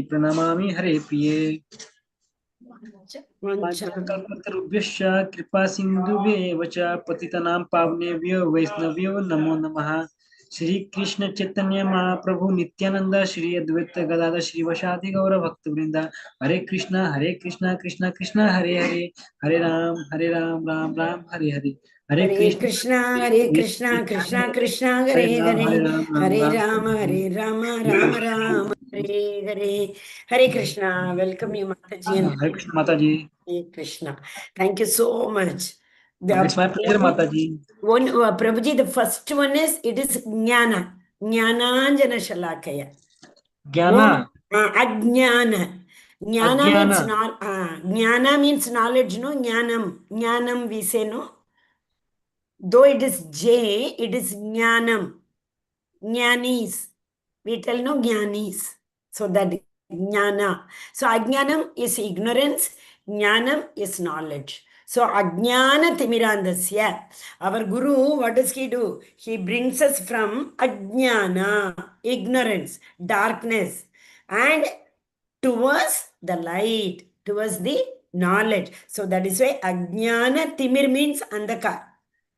pranamami Hare Priye. Panchakalpatarubhyascha kripa sindhubhyev cha patitanam pavnebhyo vaisnavyo namo namaha. Shri Krishna Chaitanya Mahaprabhu Nityananda Shri Advaita Gadada Shri Vasadi Gaura Bhakta Vrinda. Hare Krishna Krishna Krishna Hare Hare, Hare Ram Ram Ram Hare Hare. Hare Krishna Krishna Krishna Hare Hare, Hare Rama Rama Rama Hare Hare. Hare Krishna. Welcome you, Mataji. Hare Krishna Mataji. Hare Krishna. Thank you so much. It's my pleasure, Mataji. Prabhuji, the first one is, it is Jnana. Jnananjana Shalakaya. Jnana. Ajnana. Jnana means not, Jnana means knowledge, no? Jnanam we say, no? Though it is J, it is Jnanam. Jnanis. We tell no Jnanis. So that Jnana. So Ajnanam is ignorance. Jnanam is knowledge. So Ajnana Timirandasya. Our Guru, what does he do? He brings us from Ajnana, ignorance, darkness, and towards the light, towards the knowledge. So that is why Ajnana Timir means Andhakar,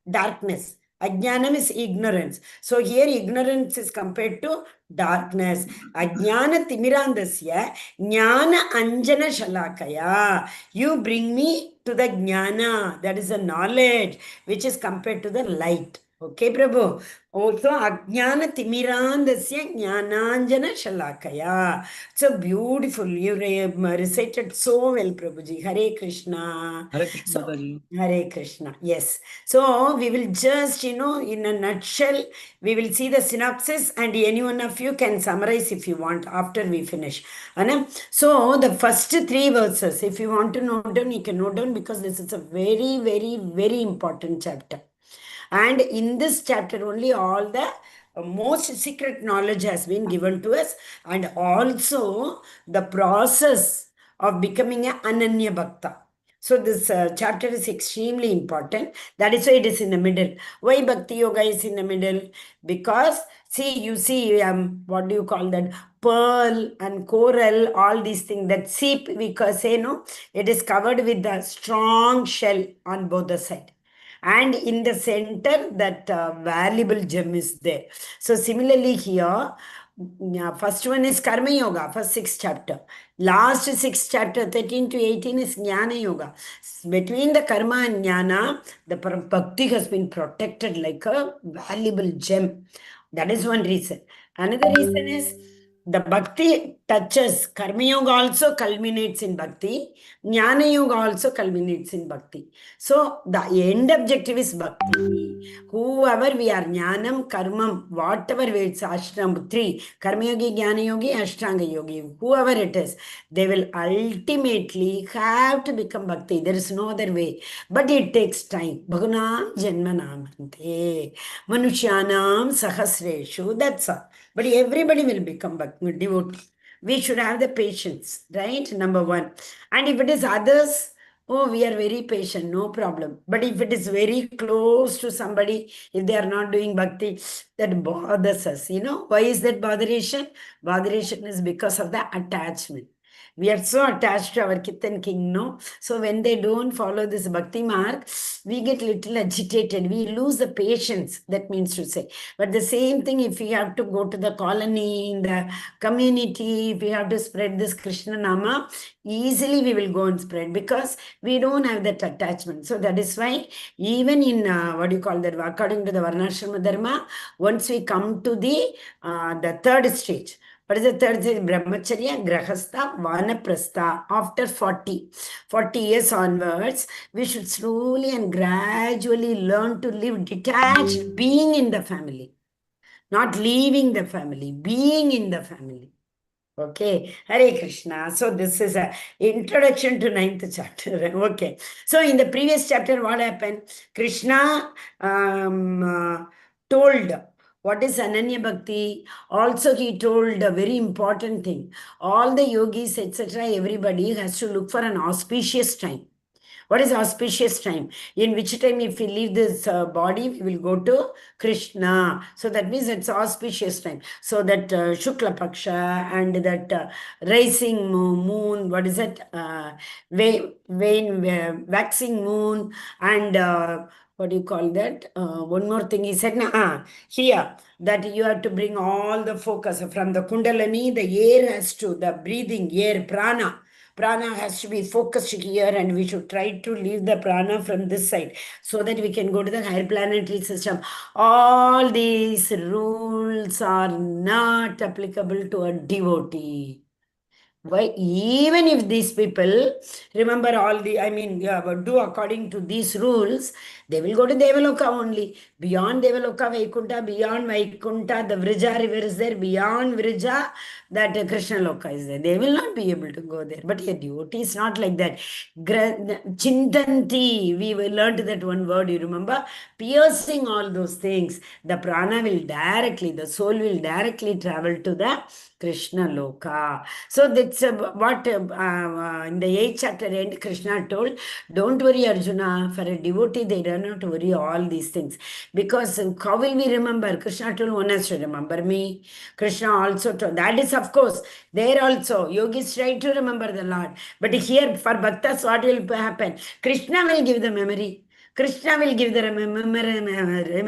darkness. Ajnanam is ignorance. So here ignorance is compared to darkness. Ajnana Timirandasya Jnana Anjana Shalakaya. You bring me to the Jnana, that is the knowledge, which is compared to the light. Okay, Prabhu. Also, Ajnana Timirandasya Jnananjana Shalakaya. So beautiful. You recited so well, Prabhuji. Hare Krishna. Hare Krishna, so, Mataji. Hare Krishna. Yes. So we will just, in a nutshell, we will see the synopsis, and any one of you can summarize if you want after we finish. So the first 3 verses, if you want to note down, you can note down, because this is a very, very, very important chapter. And in this chapter only all the most secret knowledge has been given to us, and also the process of becoming an Ananya Bhakta. So this chapter is extremely important. That is why it is in the middle. Why Bhakti Yoga is in the middle? Because you see, what do you call that? Pearl and coral, all these things, that seep, we say, no? It is covered with a strong shell on both the sides. And in the center, that valuable gem is there. So similarly here, first one is Karma Yoga, first 6th chapter. Last 6th chapter, 13 to 18, is Jnana Yoga. Between the Karma and Jnana, the Bhakti has been protected like a valuable gem. That is one reason. Another reason is, the Bhakti touches, Karma Yoga also culminates in Bhakti, Jnana Yoga also culminates in Bhakti. So the end objective is Bhakti. Whoever we are, Jnanam, Karmam, whatever way it's Ashram 3, Karma Yogi, Jnana Yogi, Ashtanga Yogi, whoever it is, they will ultimately have to become Bhakti. There is no other way. But it takes time. Bhagunam Janmanamante, Manushyanam Sahasreshu, that's all. But everybody will become devotee. We should have the patience, right? Number 1. And if it is others, we are very patient, no problem. But if it is very close to somebody, if they are not doing bhakti, that bothers us. Why is that botheration? Botheration is because of the attachment. We are so attached to our kith and king, no? So when they don't follow this bhakti mark, we get little agitated. We lose the patience, that means to say. But the same thing, if we have to go to the colony, in the community, if we have to spread this Krishna Nama, easily we will go and spread, because we don't have that attachment. So that is why, even in, according to the Varnashrama Dharma, once we come to the 3rd stage, what is the 3rd stage? Brahmacharya, Grahastha, Vanaprastha. After 40 years onwards, we should slowly and gradually learn to live detached, being in the family. Not leaving the family, being in the family. Okay, Hare Krishna. So this is an introduction to 9th chapter. Okay. So in the previous chapter, what happened? Krishna told what is Ananya Bhakti. Also, he told a very important thing. All the yogis, etc., everybody has to look for an auspicious time. What is auspicious time? In which time, if we leave this body, we will go to Krishna. So that means it's auspicious time. So that Shukla Paksha and that rising moon, what is it? Waxing moon and what do you call that? One more thing he said, here that you have to bring all the focus from the Kundalini, the air has to, the breathing air, prana. Prana has to be focused here, and we should try to leave the prana from this side so that we can go to the higher planetary system. All these rules are not applicable to a devotee. Why? Even if these people remember all the, I mean, yeah, but do according to these rules, they will go to Devaloka only. Beyond Devaloka, Vaikunta, beyond Vaikunta, the Vrija river is there. Beyond Vrija, that Krishna Loka is there. They will not be able to go there. But a devotee is not like that. Chintanti, we learned that one word, you remember? Piercing all those things. The prana will directly, the soul will directly travel to the Krishna Loka. So that's what in the 8th chapter end, Krishna told, don't worry, Arjuna, for a devotee, they do not worry all these things. Because how will we remember? Krishna told one has to remember me. Krishna also told, that is of course, there also, yogis try to remember the Lord. But here for bhaktas, what will happen? Krishna will give the memory. Krishna will give the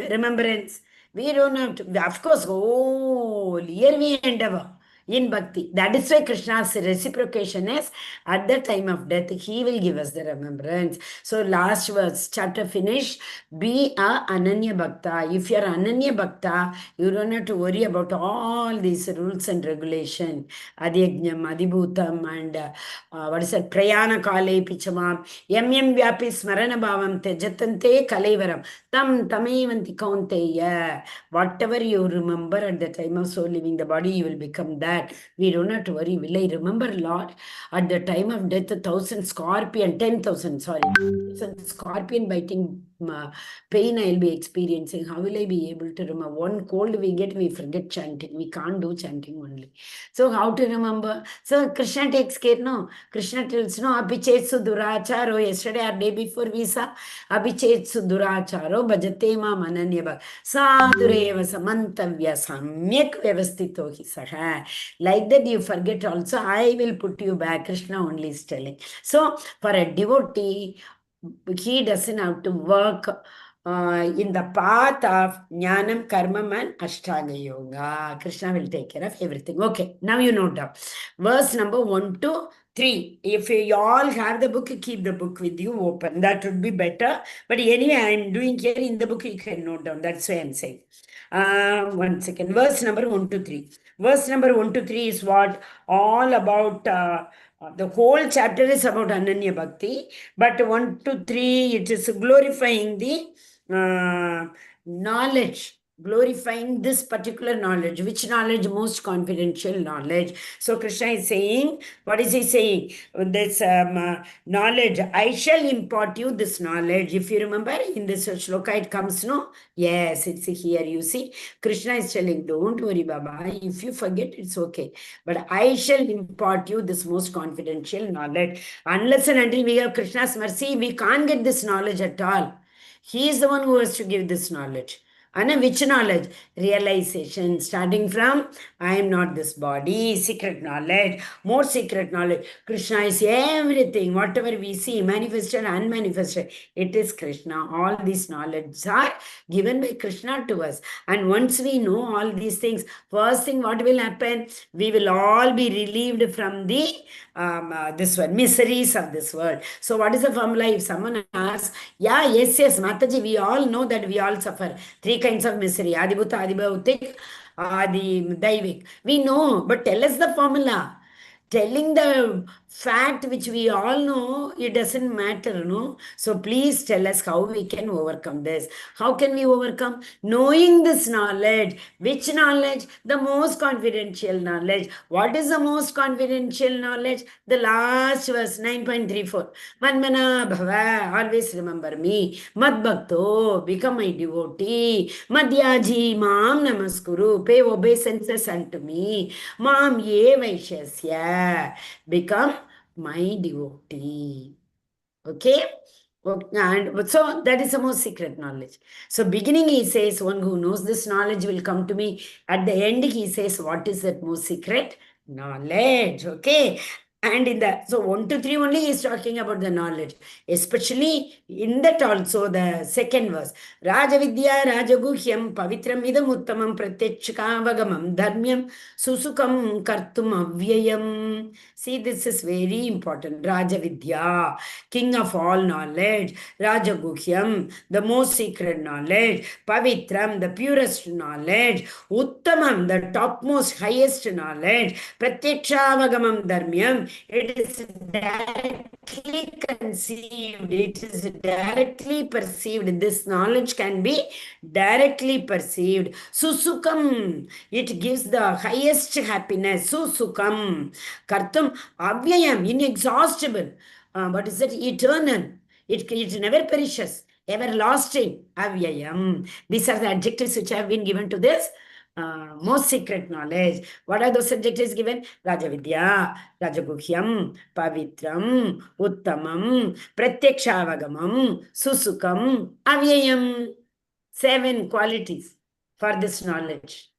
remembrance. We don't have to, of course, oh, here we endeavor in bhakti. That is why Krishna's reciprocation is at the time of death, he will give us the remembrance. So last verse, chapter finish, be a Ananya Bhakta. If you are Ananya Bhakta, you don't have to worry about all these rules and regulation. Adhyajnam, Adhibhutam, and what is it? Prayana Kale Pichamam, Yam Vyapi Smarana Bhavam Tejatante Kalaivaram, Tam Tamevanti Kaunteya. Whatever you remember at the time of soul leaving the body, you will become that. We don't have to worry. Will I remember, Lord, at the time of death, 1,000 scorpion, 10,000, sorry, 1,000 scorpion biting pain I'll be experiencing. How will I be able to remember? One cold we get, we forget chanting. We can't do chanting only. So how to remember? So Krishna takes care, no? Krishna tells, no, abhichetsu duracharo. Yesterday or day before we saw, abhichetsu duracharo bhajate ma mananyabha. Sadureva samantavya samyak vyavastito hi saha. Like that you forget also, I will put you back. Krishna only is telling. So for a devotee, he doesn't have to work in the path of Jnanam, Karmam and Ashtanga Yoga. Krishna will take care of everything. Okay, now you note down. Verse number 1 to 3. If you all have the book, keep the book with you open. That would be better. But anyway, I'm doing here in the book, you can note down. That's why I'm saying. 1 second. Verse number 1 to 3. Verse number 1 to 3 is what? All about... the whole chapter is about Ananya Bhakti, but 1 to 3, it is glorifying the knowledge, glorifying this particular knowledge. Which knowledge? Most confidential knowledge. So Krishna is saying, what is he saying? This knowledge, I shall impart you this knowledge. If you remember in this shloka, it comes, no? Yes, it's here. You see, Krishna is telling, don't worry, Baba. If you forget, it's okay. But I shall impart you this most confidential knowledge. Unless and until we have Krishna's mercy, we can't get this knowledge at all. He is the one who has to give this knowledge. And which knowledge? Realization, starting from I am not this body, secret knowledge, more secret knowledge. Krishna is everything, whatever we see, manifested, unmanifested, it is Krishna. All these knowledge are given by Krishna to us. And once we know all these things, first thing what will happen? We will all be relieved from the this one, miseries of this world. So what is the formula? If someone asks, yeah, yes, Mataji, we all know that we all suffer. 3 kinds of misery, Adibhuta, Adibhautik, Adi Daivik. We know, but tell us the formula. Telling the fact which we all know, it doesn't matter, no? So please tell us how we can overcome this. How can we overcome? Knowing this knowledge. Which knowledge? The most confidential knowledge. What is the most confidential knowledge? The last verse, 9.34. Manmana bhava, always remember me. Mad bhakto, become my devotee. Madhyaji mam namaskuru, pay obeisances unto me. Mam ye vaishasya, become my devotee. Okay? And so that is the most secret knowledge. So beginning he says, one who knows this knowledge will come to me. At the end he says, what is that most secret knowledge? Okay? And in the, so 1 to 3 only is talking about the knowledge. Especially in that also the second verse. Rajavidya Rajaguhyam Pavitram Idam Uttamam Pratyachkavagamam Dharmyam Susukam Kartum Avyayam. See, this is very important. Rajavidya, king of all knowledge, Rajaguhyam, the most secret knowledge, Pavitram, the purest knowledge, Uttamam, the topmost, highest knowledge, Pratyakshavagam Dharmyam, it is directly conceived, it is directly perceived. This knowledge can be directly perceived. Susukam, it gives the highest happiness. Susukam, Kartum, Avyayam, inexhaustible. What is that? Eternal. It never perishes. Everlasting. Avyayam. These are the adjectives which have been given to this most secret knowledge. What are those adjectives given? Rajavidya, Rajaguhyam, Pavitram, Uttamam, Pratyakshaavagamam, Susukam, Avyayam. 7 qualities for this knowledge.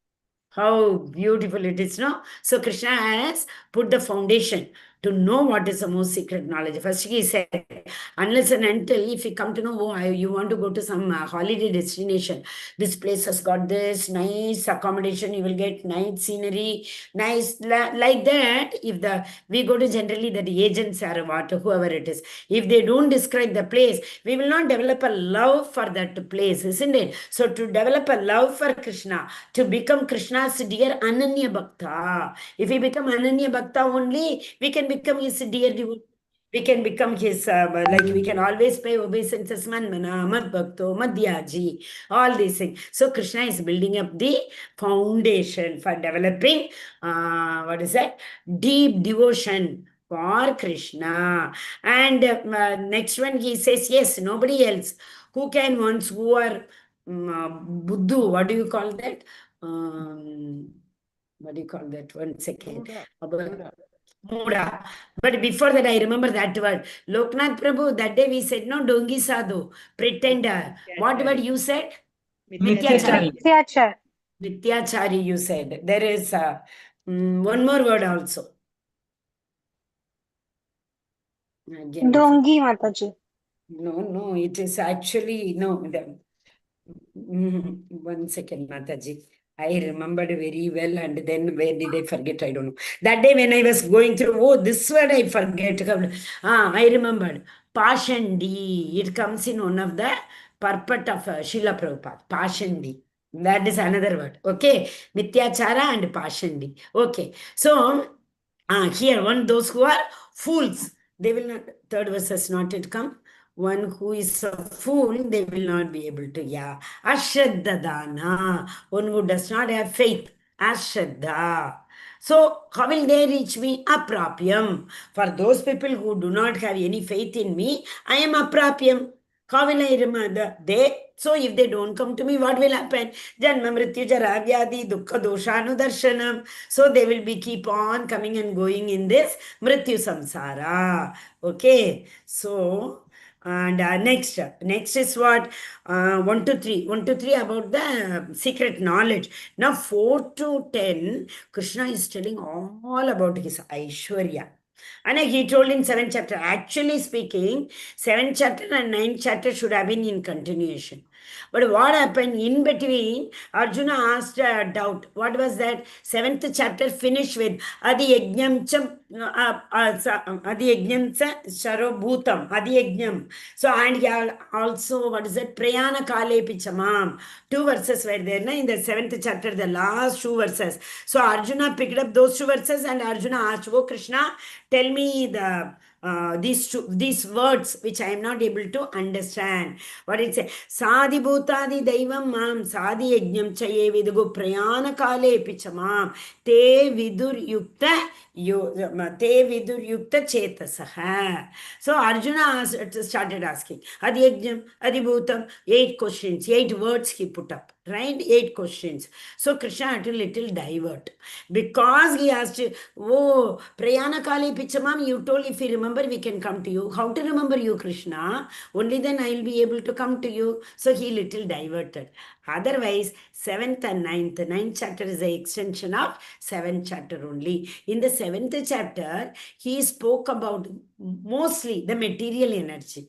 How beautiful it is, no? So Krishna has put the foundation to know what is the most secret knowledge. First he said, unless and until if you come to know, oh, you want to go to some holiday destination, this place has got this nice accommodation, you will get nice scenery, nice, like that. If we go to generally the agents or what, whoever it is, if they don't describe the place, we will not develop a love for that place, isn't it? So to develop a love for Krishna, to become Krishna's dear Ananya Bhakta, if we become Ananya Bhakta only, we can become his dear devotee. We can become his, like we can always pay obeisances, manmana, mad bhakto, madhyaji, all these things. So Krishna is building up the foundation for developing, what is that? Deep devotion for Krishna. And next one he says, yes, nobody else. Who can once, who are Buddhu, what do you call that? What do you call that? 1 second. Muda. But before that, I remember that word. Loknath Prabhu, that day we said, no, Dongi Sadhu, pretender. What word you said? Mithyachari. Mithyachar. Mithyachari, you said. There is one more word also. Again, Dongi Mataji. no, it is actually, no. 1 second, Mataji. I remembered very well, and then where did I forget? I don't know. That day when I was going through, oh, this word I forget. I remembered. Pashandi. It comes in one of the purport of Srila Prabhupada. Pashandi. That is another word. Okay. Mithyachara and Pashandi. Okay. So, here, those who are fools, they will not, third verse has not yet come. One who is a fool, they will not be able to, yeah. Ashraddhadana, one who does not have faith, Ashraddha. So, how will they reach me? Aprapyam. For those people who do not have any faith in me, I am aprapyam. How will I remember? So if they don't come to me, what will happen? Janma mrityu jara vyadi dukkha doshanu darshanam. So they will be keep on coming and going in this mrityu samsara. Okay. So, and next is what? 1 to 3. 1 to 3 about the secret knowledge. Now 4 to 10, Krishna is telling all about his Aishwarya. And he told in 7th chapter, actually speaking, 7th chapter and 9th chapter should have been in continuation. But what happened in between, Arjuna asked a doubt. What was that? 7th chapter finished with Adi Yajnam Sharobhutam, Adi Yajnam. So, and he also, what is that? Prayana Kale Pichamam. 2 verses were there in the 7th chapter, the last 2 verses. So, Arjuna picked up those 2 verses and Arjuna asked, oh Krishna, tell me these words which I am not able to understand. What it say? Sadi bhutadi daivam mam sadi yajnam chaye vidugu prayana kale pichamam te vidur yukta chetasaha. So Arjuna started asking Adi yajnam, Adi bhutam, 8 questions, 8 words he put up. right? 8 questions. So Krishna had to little divert because he asked, oh, Prayana Kali Pichamam, you told if we remember, we can come to you. How to remember you, Krishna? Only then I will be able to come to you. So he little diverted. Otherwise, 7th and 9th, 9th chapter is the extension of 7th chapter only. In the 7th chapter, he spoke about mostly the material energy.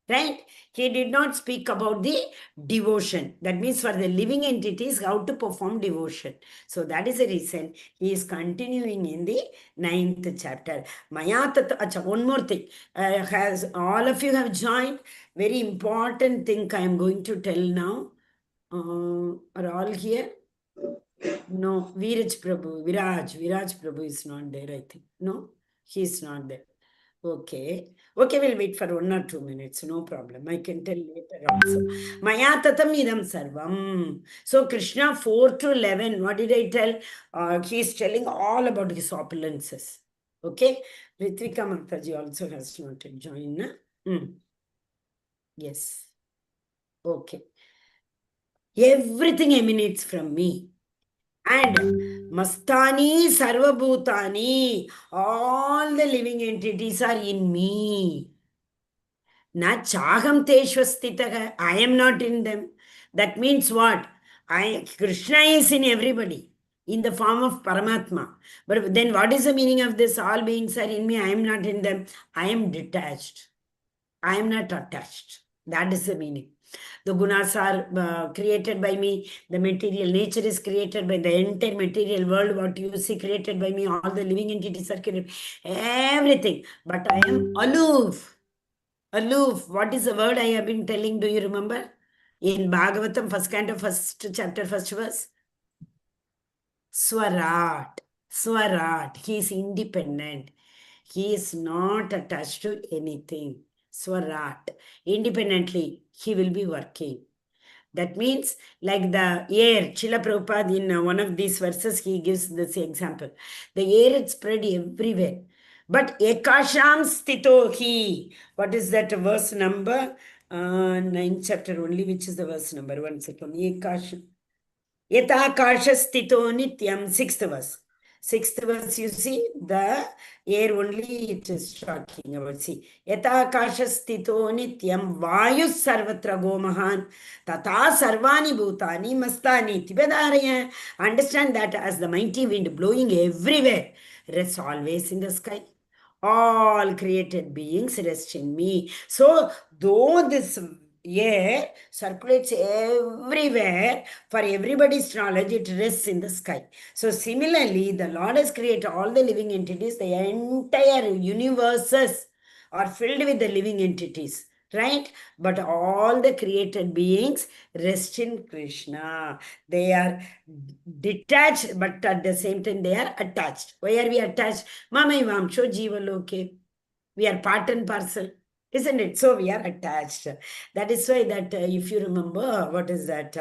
Right? He did not speak about the devotion. That means for the living entities, how to perform devotion. So that is the reason he is continuing in the 9th chapter. Acha, one more thing. Has all of you have joined? Very important thing I am going to tell now. Are all here? No, Viraj Prabhu is not there, I think. No, he is not there. Okay. Okay, we'll wait for 1 or 2 minutes. No problem. I can tell later also. Maya tatam idam sarvam. So Krishna 4 to 11, what did I tell? He is telling all about his opulences. Okay. Ritvika Mataji also has not joined. Yes. Okay. Everything emanates from me. And Mastani Sarvabhutani, all the living entities are in me. Na chaham teshvastitaha, I am not in them. That means what? Krishna is in everybody in the form of Paramatma. But then what is the meaning of this? All beings are in me, I am not in them. I am detached. I am not attached. That is the meaning. The gunas are created by me. The material nature is created by the entire material world. What you see created by me, all the living entities are created. Everything. But I am aloof. Aloof. What is the word I have been telling? Do you remember? In Bhagavatam, first canto, first chapter, first verse. Swarat. Swarat. He is independent. He is not attached to anything. Swarat. Independently, he will be working. That means, like the air, Chila Prabhupada, in one of these verses, he gives this example. The air is spread everywhere. But ekasham stito hi. What is that verse number? 9th chapter only, which is the verse number? 1 second. Ekasham. Yatakasha stito nityam. 6th verse. 6th verse, you see, the air only it is talking about. See, Yatakasha stito nityam vayu sarvatra gomahan tata sarvani bhutani mastani tibedaraya. Understand that as the mighty wind blowing everywhere, rests always in the sky. All created beings rest in me. So, though this air circulates everywhere, for everybody's knowledge, it rests in the sky. So, similarly, the Lord has created all the living entities, the entire universes are filled with the living entities. Right? But all the created beings rest in Krishna. They are detached, but at the same time, they are attached. Why are we attached? Mamai Vamsho Jiva Loke. We are part and parcel, isn't it? So we are attached. That is why that if you remember, what is that?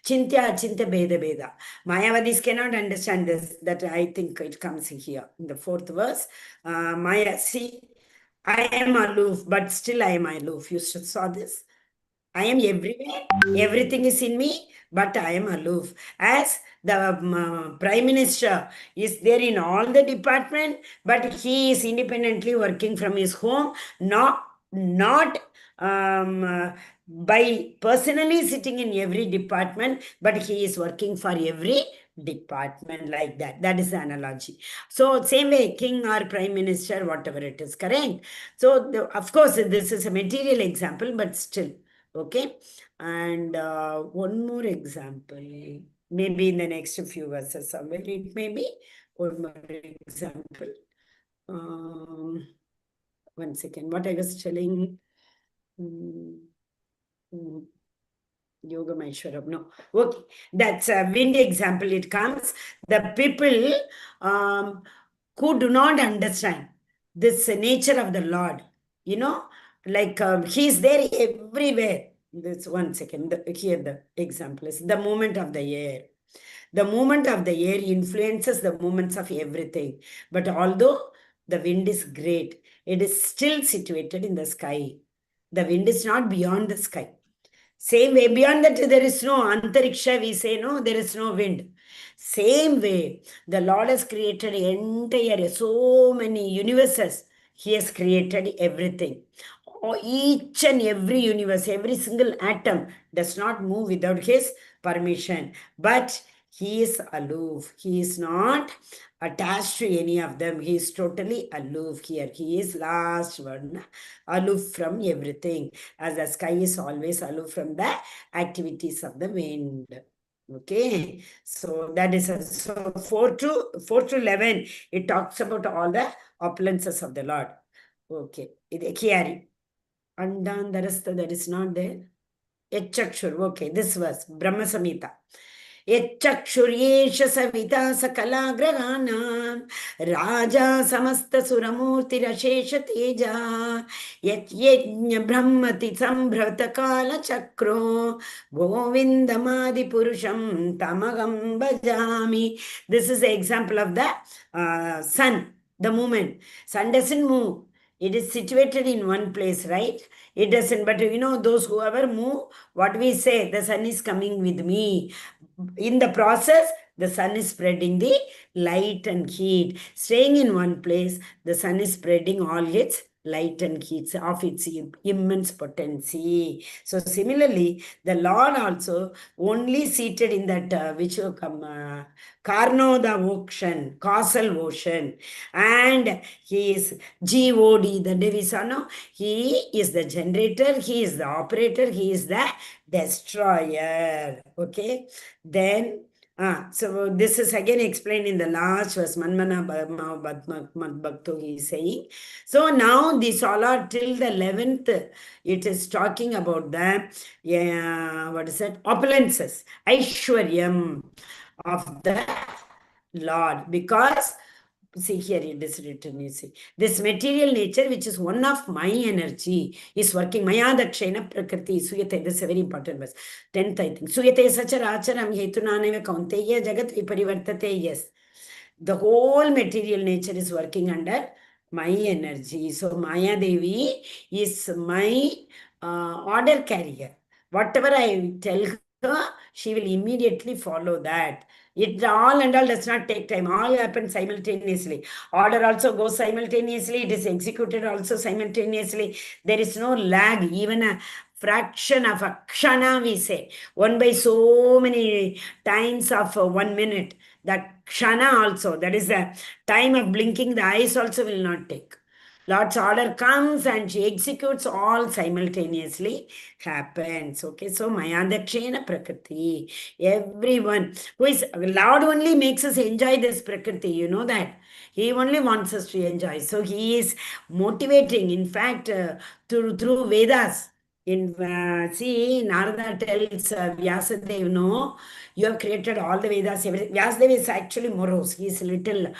Chintya Achinta Beda Beda. Mayavadis cannot understand this. That I think it comes here in the 4th verse. Maya, see, I am aloof, but still I am aloof. You saw this? I am everywhere. Everything is in me, but I am aloof. As the Prime Minister is there in all the department, but he is independently working from his home, not by personally sitting in every department, but he is working for every department like that. That is the analogy. So same way, king or prime minister, whatever it is, correct? So of course, this is a material example, but still, okay. And one more example, maybe in the next few verses somewhere, it may be one more example. 1 second, what I was telling. Yoga Maishwaram. No. Okay. That's a wind example. It comes. The people who do not understand this nature of the Lord, like He's there everywhere. This 1 second. Here the example is the movement of the air. The movement of the air influences the movements of everything. But although the wind is great, it is still situated in the sky. The wind is not beyond the sky. Same way, beyond that, there is no antariksha, we say, no, there is no wind. Same way, the Lord has created entire, so many universes. He has created everything. Each and every universe, every single atom does not move without His permission. But He is aloof. He is not attached to any of them. He is totally aloof here. He is last one, aloof from everything, as the sky is always aloof from the activities of the wind. Okay, so that is so 4 to 11. It talks about all the opulences of the Lord. Okay, Kiari. Andandarastha, that is not there. Yachakshur. Okay, this was Brahma Samhita. यच्चक्षुर्येष Savita सकलाग्रहाणां Raja समस्तसुरमूर्तिरशेष Teja यज्ञब्रह्मति सम्भृतकालचक्रो गोविन्दमादिपुरुषं तमहं भजामि. This is the example of the sun, the movement. Sun doesn't move. It is situated in one place, right? It doesn't, but those who ever move, what we say, the sun is coming with me. In the process, the sun is spreading the light and heat. Staying in one place, the sun is spreading all its light and heat of its immense potency. So similarly, the Lord also only seated in that which will come Karnoda ocean, causal ocean, and He is God, the Devisano. He is the generator, He is the operator, He is the destroyer. Okay, then so this is again explained in the last verse. Manmana Bhakto, he is saying. So now these all are till the 11th. It is talking about the what is that? Opulences, Aishwaryam of the Lord. Because see here it is written, you see, this material nature, which is one of my energy, is working. Maya dakshena prakriti suyate. This is a very important verse. 10th, I think. Suyate sacharacharam hetunaneva kaunteya jagat viparivartate. Yes. The whole material nature is working under my energy. So Maya Devi is my order carrier. Whatever I tell her, she will immediately follow that. It all and all does not take time. All happens simultaneously. Order also goes simultaneously. It is executed also simultaneously. There is no lag. Even a fraction of a kshana, we say. One by so many times of 1 minute. That kshana also, that is the time of blinking the eyes also will not take. Lord's order comes and she executes all simultaneously happens. Okay, so Mayadakshena Prakriti. Everyone who is, Lord only makes us enjoy this Prakriti, you know that. He only wants us to enjoy. So He is motivating, in fact, through Vedas. See, Narada tells Vyasadeva, no, you have created all the Vedas. Vyasadeva is actually morose. He is a little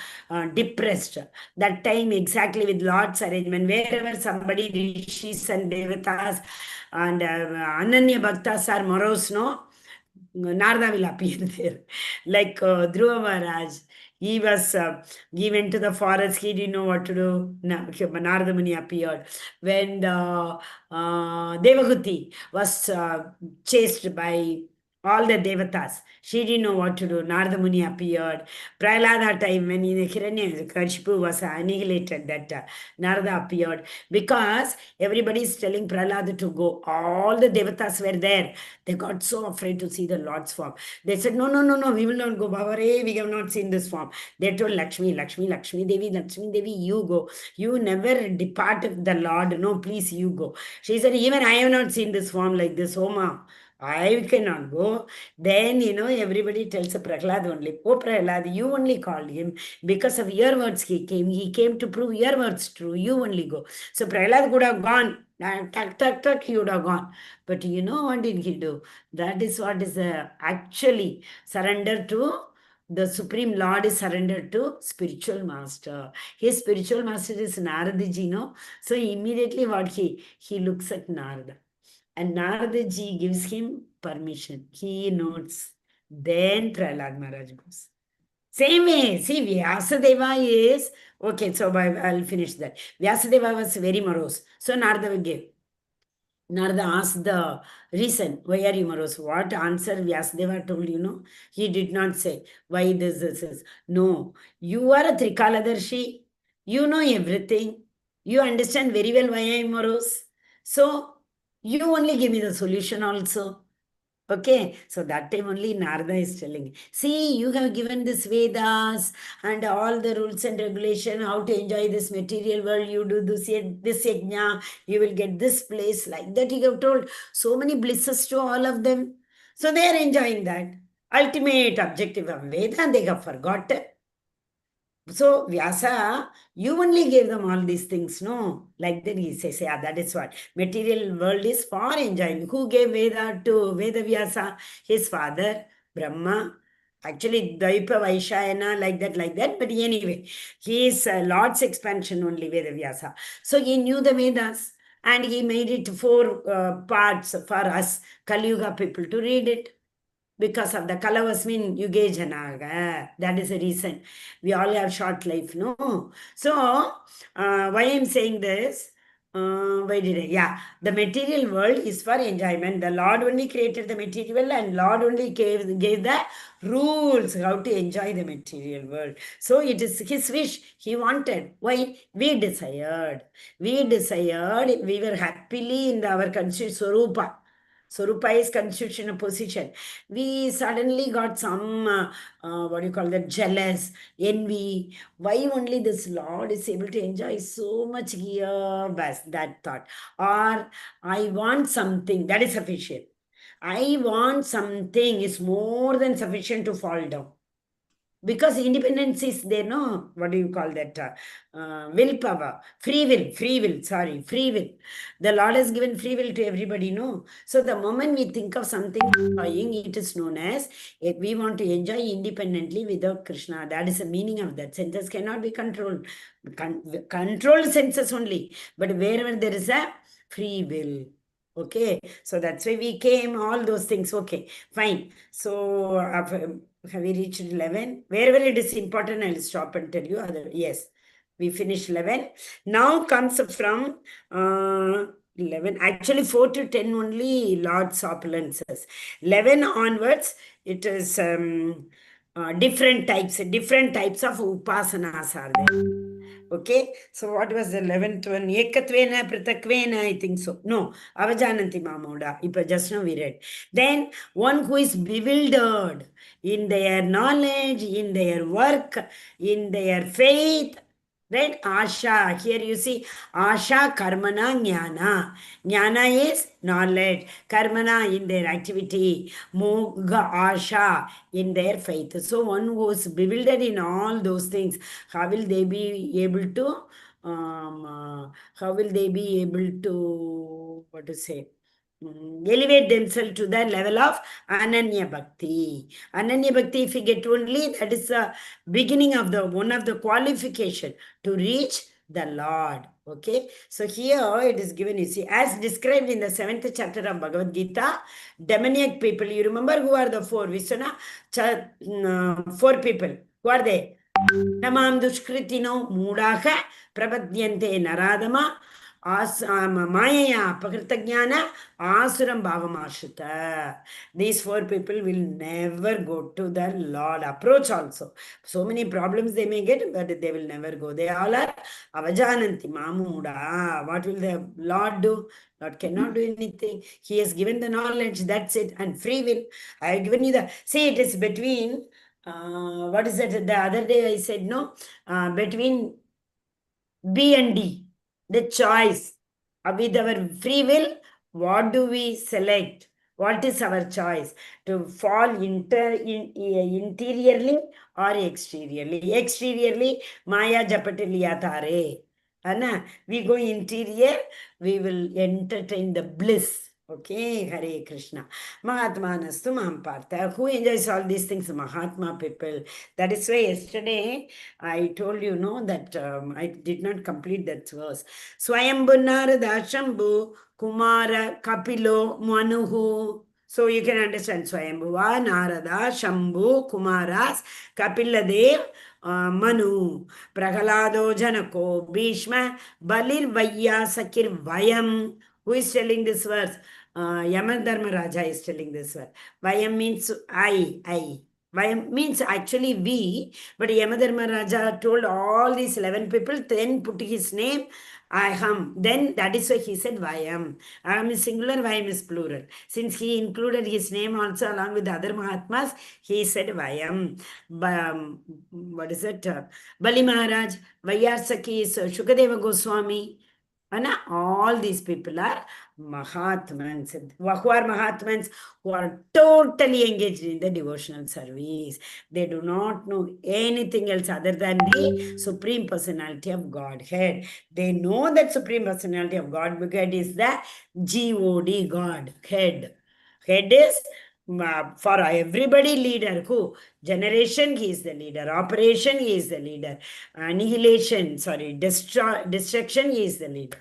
depressed. That time, exactly with Lord's arrangement, wherever somebody, rishis and devatas and Ananya Bhaktas are morose, no, Narada will appear there. Like Dhruva Maharaj, he was given to the forest, he didn't know what to do. Narada Muni appeared. When Devahuti was chased by all the devatas, she didn't know what to do. Narada Muni appeared. Prahlada time, when Hiranyakashipu was annihilated, that Narada appeared. Because everybody is telling Prahlada to go. All the devatas were there. They got so afraid to see the Lord's form. They said, no, no, no, no, we will not go. Bhavare, we have not seen this form. They told Lakshmi, Lakshmi, Lakshmi Devi, you go. You never depart the Lord. No, please, you go. She said, even I have not seen this form like this, Oma. I cannot go. Then, everybody tells Prahlad only. Oh, Prahlad, you only called him. Because of your words he came. He came to prove your words true. You only go. So Prahlad could have gone. Tuck, he would have gone. But what did he do? That is what is actually surrender to the Supreme Lord is surrendered to spiritual master. His spiritual master is Narada ji, no? So immediately what he looks at Narada. And Narada ji gives him permission. He notes. Then Prahlad Maharaj goes. Same way. See, Vyasadeva is... Okay, so I'll finish that. Vyasadeva was very morose. So Narada gave. Narada asked the reason, why are you morose? What answer Vyasadeva told, He did not say, why this is. No, you are a Trikaladarshi. You know everything. You understand very well why I am morose. So, you only give me the solution also. Okay, so that time only Narada is telling, see, you have given this Vedas and all the rules and regulation, how to enjoy this material world, you do this yajna, you will get this place, like that you have told so many blisses to all of them. So they are enjoying that. Ultimate objective of Veda, they have forgotten. So, Vyasa, you only gave them all these things, no? Like that he says, yeah, that is what. Material world is for enjoying. Who gave Veda to Veda Vyasa? His father, Brahma. Actually, Dvaipa Vaishayana, like that. But anyway, he is Lord's expansion only, Veda Vyasa. So, he knew the Vedas and he made it four parts for us, Kali Yuga people, to read it. Because of the Kalavasmin Yuge Janaga. That is the reason. We all have short life, no? So, why I'm saying this? Why did I? Yeah, the material world is for enjoyment. The Lord only created the material and Lord only gave the rules how to enjoy the material world. So it is his wish. He wanted. Why? We desired. We desired. We were happily in our conscious Swarupa. Swarupa is constitution of position. We suddenly got some, what do you call that, jealous, envy. Why only this Lord is able to enjoy so much here? Bas, that thought. Or I want something, that is sufficient. I want something is more than sufficient to fall down. Because independence is there, no? What do you call that? Willpower, free will, sorry, free will. The Lord has given free will to everybody, no? So the moment we think of something enjoying, it is known as if we want to enjoy independently without Krishna. That is the meaning of that. Senses cannot be controlled. Controlled senses only. But wherever there is a free will. Okay, so that's why we came, all those things. Okay, fine. So, have we reached 11? Wherever it is important, I'll stop and tell you. Yes, we finished 11. Now comes from 11. Actually, 4 to 10 only Lord's opulences. 11 onwards, it is different types of upasanas are there. Okay, so what was the 11th one? Ekatvena, Pratakvena, I think so. No, Avajananti Mamoda. Ipa just now we read. Then one who is bewildered in their knowledge, in their work, in their faith. Right? Asha. Here you see Asha, Karmana, Jnana. Jnana is knowledge. Karmana in their activity. Moga, Asha in their faith. So one who is bewildered in all those things, how will they be able to what to say, elevate themselves to the level of Ananya Bhakti. Ananya Bhakti, if we get only, that is the beginning of one of the qualification to reach the Lord. Okay, so here it is given, you see, as described in the 7th chapter of Bhagavad Gita, demoniac people. You remember who are the four? Vishwana, four people. Who are they? Namam dushkritino mudaha prapadyante naradama Maya Pakritajnana Asuram Bhavamashita. These four people will never go to the Lord. Approach also. So many problems they may get, but they will never go. They all are Avajananti Mamuda. What will the Lord do? Lord cannot do anything. He has given the knowledge, that's it, and free will. I have given you the. See, it is between. What is it? The other day I said no. Between B and D, the choice. With our free will, what do we select? What is our choice? To fall interiorly or exteriorly? Exteriorly, Maya Japatiliyatare. Anna, we go interior, we will entertain the bliss. Okay, Hare Krishna. Mahatma Nastu Mahampartha. Who enjoys all these things? Mahatma people. That is why yesterday I told you, no, that I did not complete that verse. Swayambhu Narada Shambhu Kumara Kapilo Manuhu. So you can understand Swayambhuva, Narada, Shambhu, Kumaras, Kapiladev, Manu, Prahalado, Janako, Bhishma, Balir Vaya Sakir Vayam, Who is telling this verse? Yamadharma Raja is telling this verse. Vayam means I. Vayam means actually we, but Yamadharma Raja told all these 11 people, then put his name, Aham. Then that is why he said Vayam. Aham is singular, Vayam is plural. Since he included his name also along with the other Mahatmas, he said Vayam. What is it? Bali Maharaj, Vayarsaki is Shukadeva Goswami. And all these people are Mahatmans. Who are Mahatmans? Who are totally engaged in the devotional service. They do not know anything else other than the Supreme Personality of Godhead. They know that Supreme Personality of Godhead is the God, God, head. Head is for everybody leader. Who? Generation, he is the leader. Operation, he is the leader. Annihilation, destruction, he is the leader.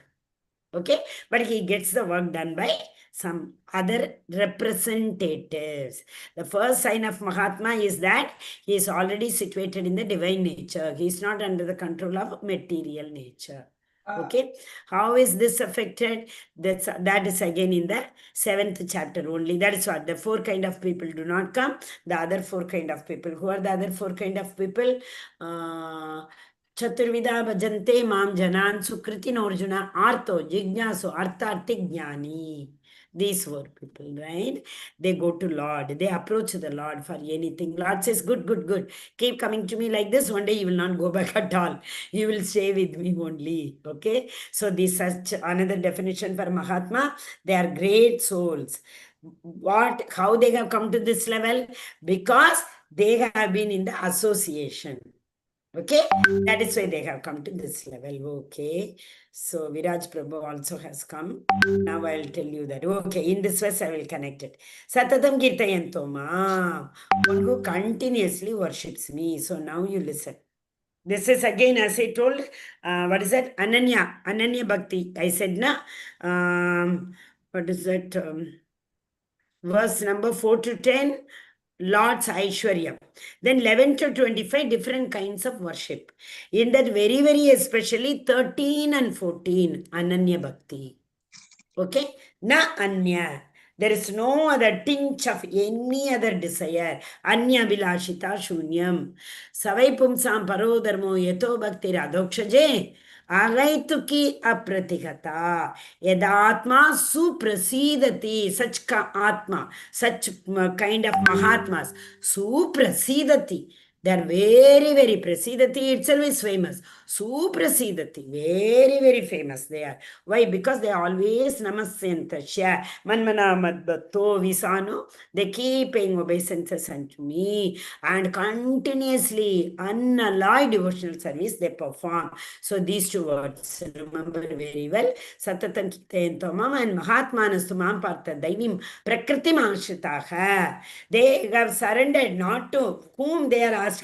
Okay, but he gets the work done by some other representatives. The first sign of Mahatma is that he is already situated in the divine nature. He is not under the control of material nature. Okay, how is this affected? That is again in the 7th chapter only. That is what the 4 kind of people do not come. The other 4 kind of people. Who are the other 4 kind of people? Chaturvida bhajante mam janan sukriti Arjuna artho jignasu artharthi jnani. These 4 people, right? They go to Lord. They approach the Lord for anything. Lord says, good, good, good. Keep coming to me like this. One day you will not go back at all. You will stay with me only. Okay? So this is another definition for Mahatma. They are great souls. How they have come to this level? Because they have been in the association. Okay, that is why they have come to this level. Okay, so Viraj Prabhu also has come. Now I'll tell you that. Okay, in this verse I will connect it. Satatam Kirtayanto Ma, one who continuously worships me. So now you listen. This is again, as I told, what is that? Ananya Bhakti. I said, na, what is that? Verse number 4 to 10. Lord's Aishwarya. Then 11 to 25, different kinds of worship. In that very, very especially 13 and 14, Ananya Bhakti. Okay? Na Anya. There is no other tinge of any other desire. Anya Bilashita Shunyam. Savai Pumsam Parodharmo Yato Bhakti Radhokshaje. Agaituki apratigata. Yadatma suprasidati. Such atma, such kind of Mahatmas. Suprasidati. They are very, very prasidati itself is famous. Suprasidati. Very, very famous they are. Why? Because they always namasentasya. Manmana madbhato visano. They keep paying obeisances unto me. And continuously, unalloyed devotional service they perform. So these 2 words, remember very well. Satatam Kirtayanto Mama and Mahatmanastu Mam Partha Daivim Prakritim Ashritaha. They have surrendered not to whom they are asked,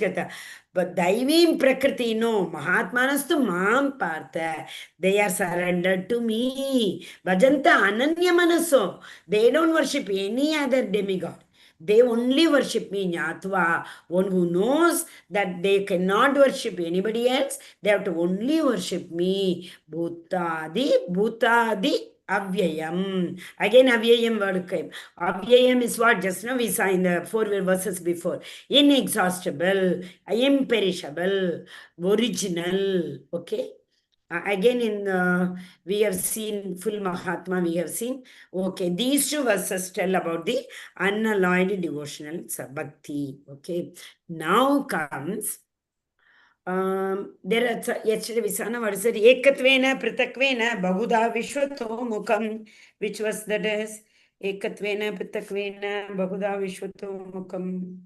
but Daivim Prakriti, no. Mahatmanastu Mam Partha. They are surrendered to me. Bhajanta Ananya Manaso. They don't worship any other demigod. They only worship me, Nyatva. One who knows that they cannot worship anybody else, they have to only worship me. Bhutadi Avyayam. Again, Avyayam word came. Avyayam is what just now we saw in the 4 verses before. Inexhaustible, imperishable, original. Okay. Again, we have seen full Mahatma, we have seen. Okay, these 2 verses tell about the unalloyed devotional bhakti. Okay, now comes, there are, yesterday we saw, what is it? Ekatvena Pritakwena Bahuda Vishwato Mukam. Which was that is? Ekatvena Pritakwena Bahuda Vishwato Mukam.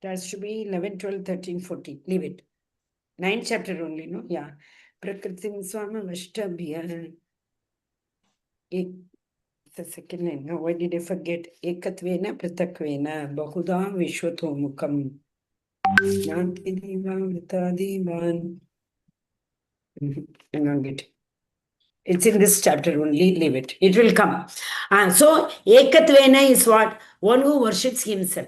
It has to be 11, 12, 13, 14. Leave it. 9th chapter only, no? Yeah. Prakritim Swama Vashtabhya. The second line. No, why did I forget? Ekatvena Pritakwena Bahuda Vishwato Mukam. Nanti Diva Vrita Divan. Hang on, get it. It's in this chapter only. Leave it. It will come. So, Ekatvena is what? One who worships himself.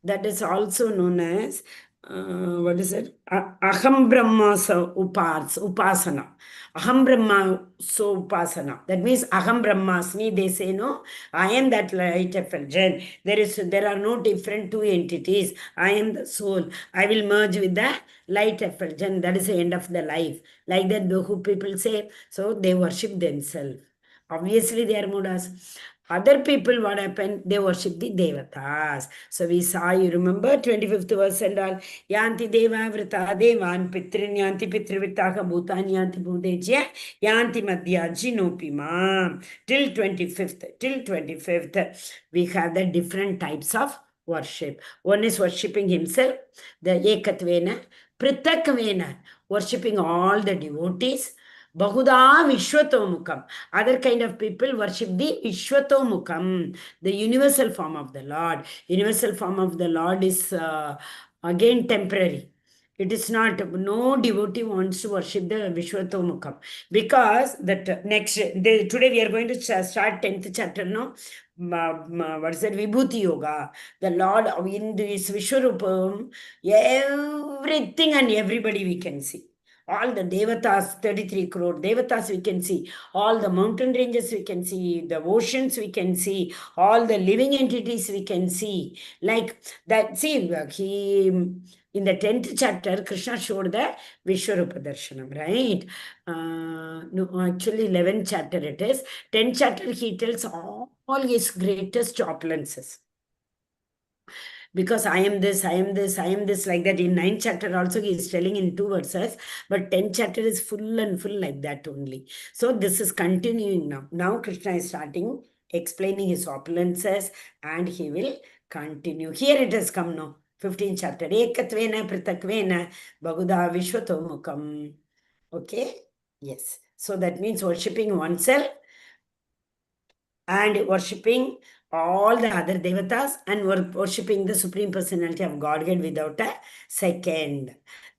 That is also known as what is it? Aham Brahma Upasana. Aham Brahma so Upasana. That means Aham Brahmasmi, they say, no, I am that light effulgence. There are no different two entities. I am the soul. I will merge with the light effulgence. That is the end of the life. Like that, who people say, so they worship themselves. Obviously, they are Mudas. Other people, what happened? They worship the Devatas. So we saw, you remember 25th verse and all, Yanti Deva Vrita Devan Pitrin Yanti Pitrivitaka Bhutan Yanti Bhudejya Yanti Madhya Jinopima. Till 25th, we have the different types of worship. One is worshipping himself, the Ekatvena, Pritakvena, worshipping all the devotees. Bahuda Vishwatomukam. Other kind of people worship the Vishwatomukam, the universal form of the Lord. Universal form of the Lord is again temporary. It is not, no devotee wants to worship the Vishwatomukam. Because that today we are going to start 10th chapter, no? What is that? Vibhuti Yoga. The Lord in this Vishwarupam, everything and everybody we can see. All the Devatas, 33 crore Devatas we can see. All the mountain ranges we can see. The oceans we can see. All the living entities we can see. Like that, see, in the 10th chapter, Krishna showed the Vishwarupa Darshanam, right? No, actually 11th chapter it is. 10th chapter he tells all his greatest opulences. Because I am this, I am this, I am this, like that. In 9th chapter also he is telling in 2 verses, but 10th chapter is full and full like that only. So this is continuing now. Now Krishna is starting explaining his opulences and he will continue. Here it has come now. 15th chapter. Ekatvena Pritakvena Bahuda Vishwatomukam. Okay? Yes. So that means worshipping oneself and worshipping all the other devatas and worshipping the Supreme Personality of Godhead without a second.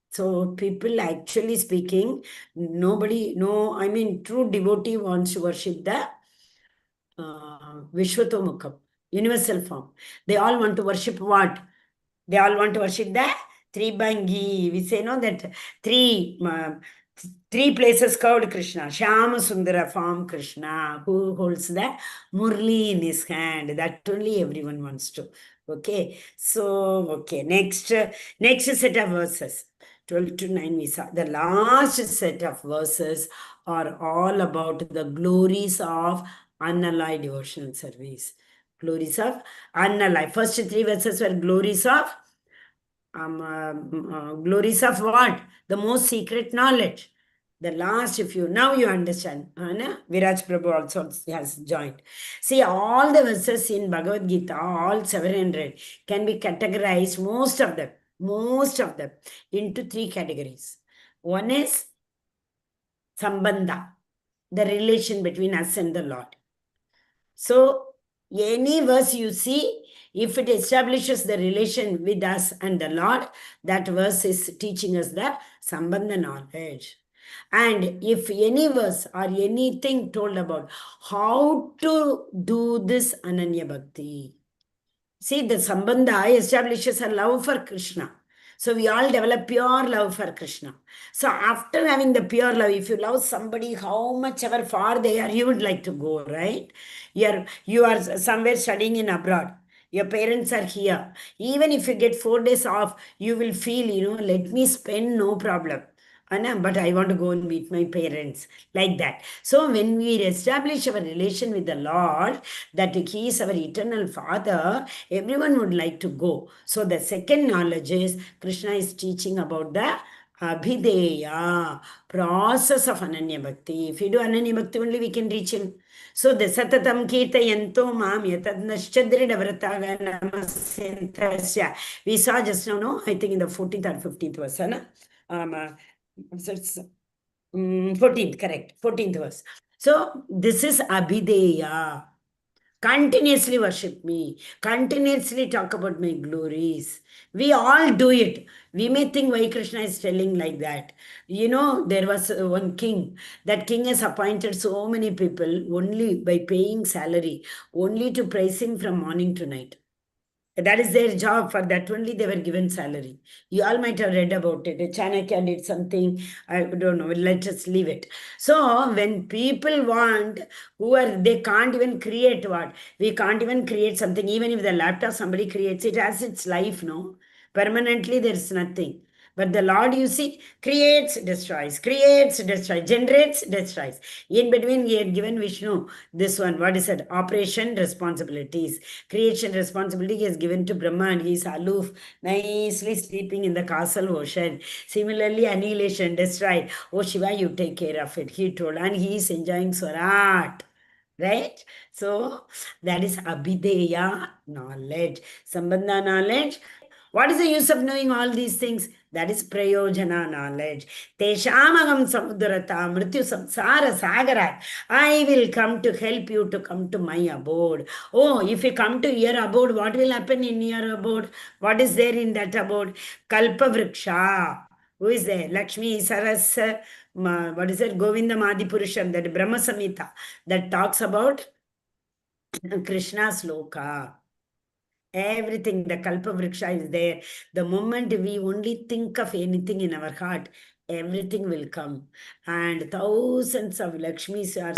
So people actually speaking, true devotee wants to worship the Vishwatomukam, universal form. They all want to worship what? They all want to worship the Tribangi. We say, no, that three places called Krishna. Shyama Sundara form Krishna, who holds the Murli in his hand. That only everyone wants to. Okay. So, okay. Next set of verses. 12 to 9 we saw. The last set of verses are all about the glories of unalloyed devotional service. Glories of unalloyed. First 3 verses were glories of glories of what? The most secret knowledge. The last, now you understand. Viraj Prabhu also has joined. See, all the verses in Bhagavad Gita, all 700, can be categorized, most of them, into 3 categories. One is Sambandha, the relation between us and the Lord. So, any verse you see, if it establishes the relation with us and the Lord, that verse is teaching us the Sambandha knowledge. And if any verse or anything told about how to do this Ananya Bhakti, see, the Sambandha establishes a love for Krishna. So we all develop pure love for Krishna. So after having the pure love, if you love somebody, how much ever far they are, you would like to go, right? You are somewhere studying in abroad. Your parents are here. Even if you get 4 days off, you will feel, let me spend, no problem. But I want to go and meet my parents, like that. So when we establish our relation with the Lord, that He is our eternal Father, everyone would like to go. So the second knowledge is, Krishna is teaching about the Abhideya, process of Ananya Bhakti. If you do Ananya Bhakti only, we can reach Him. So the Satatam Kirtayanto Mam Yatadnaschadridavrataga Namasentasya. We saw just now, no? I think in the 14th or 15th verse, so it's 14th, correct. 14th verse. So this is Abhideya. Continuously worship me. Continuously talk about my glories. We all do it. We may think why Krishna is telling like that. There was one king. That king has appointed so many people only by paying salary, only to praise him from morning to night. That is their job. For that only they were given salary. You all might have read about it. Chanakya did something. I don't know. Let us leave it. So when people want, they can't even create what? We can't even create something. Even if the laptop somebody creates, it has its life, no? Permanently there's nothing. But the Lord, you see, creates, destroys, generates, destroys. In between, he had given Vishnu this one. What is it? Operation responsibilities. Creation responsibility he has given to Brahma, and he is aloof, nicely sleeping in the castle ocean. Similarly, annihilation, destroy. Oh, Shiva, you take care of it, he told. And he is enjoying Swarat. Right? So, that is Abhideya knowledge. Sambandha knowledge. What is the use of knowing all these things? That is Prayojana knowledge. Teshamagam samudrata mrityu samsara sagarat. I will come to help you to come to my abode. Oh, if you come to your abode, what will happen in your abode? What is there in that abode? Kalpa Vriksha. Who is there? Lakshmi, Saras, what is it? Govinda Madipurusham, that Brahma Samhita that talks about Krishna's loka. Everything, the Kalpa Vriksha is there. The moment we only think of anything in our heart, everything will come. And thousands of Lakshmis are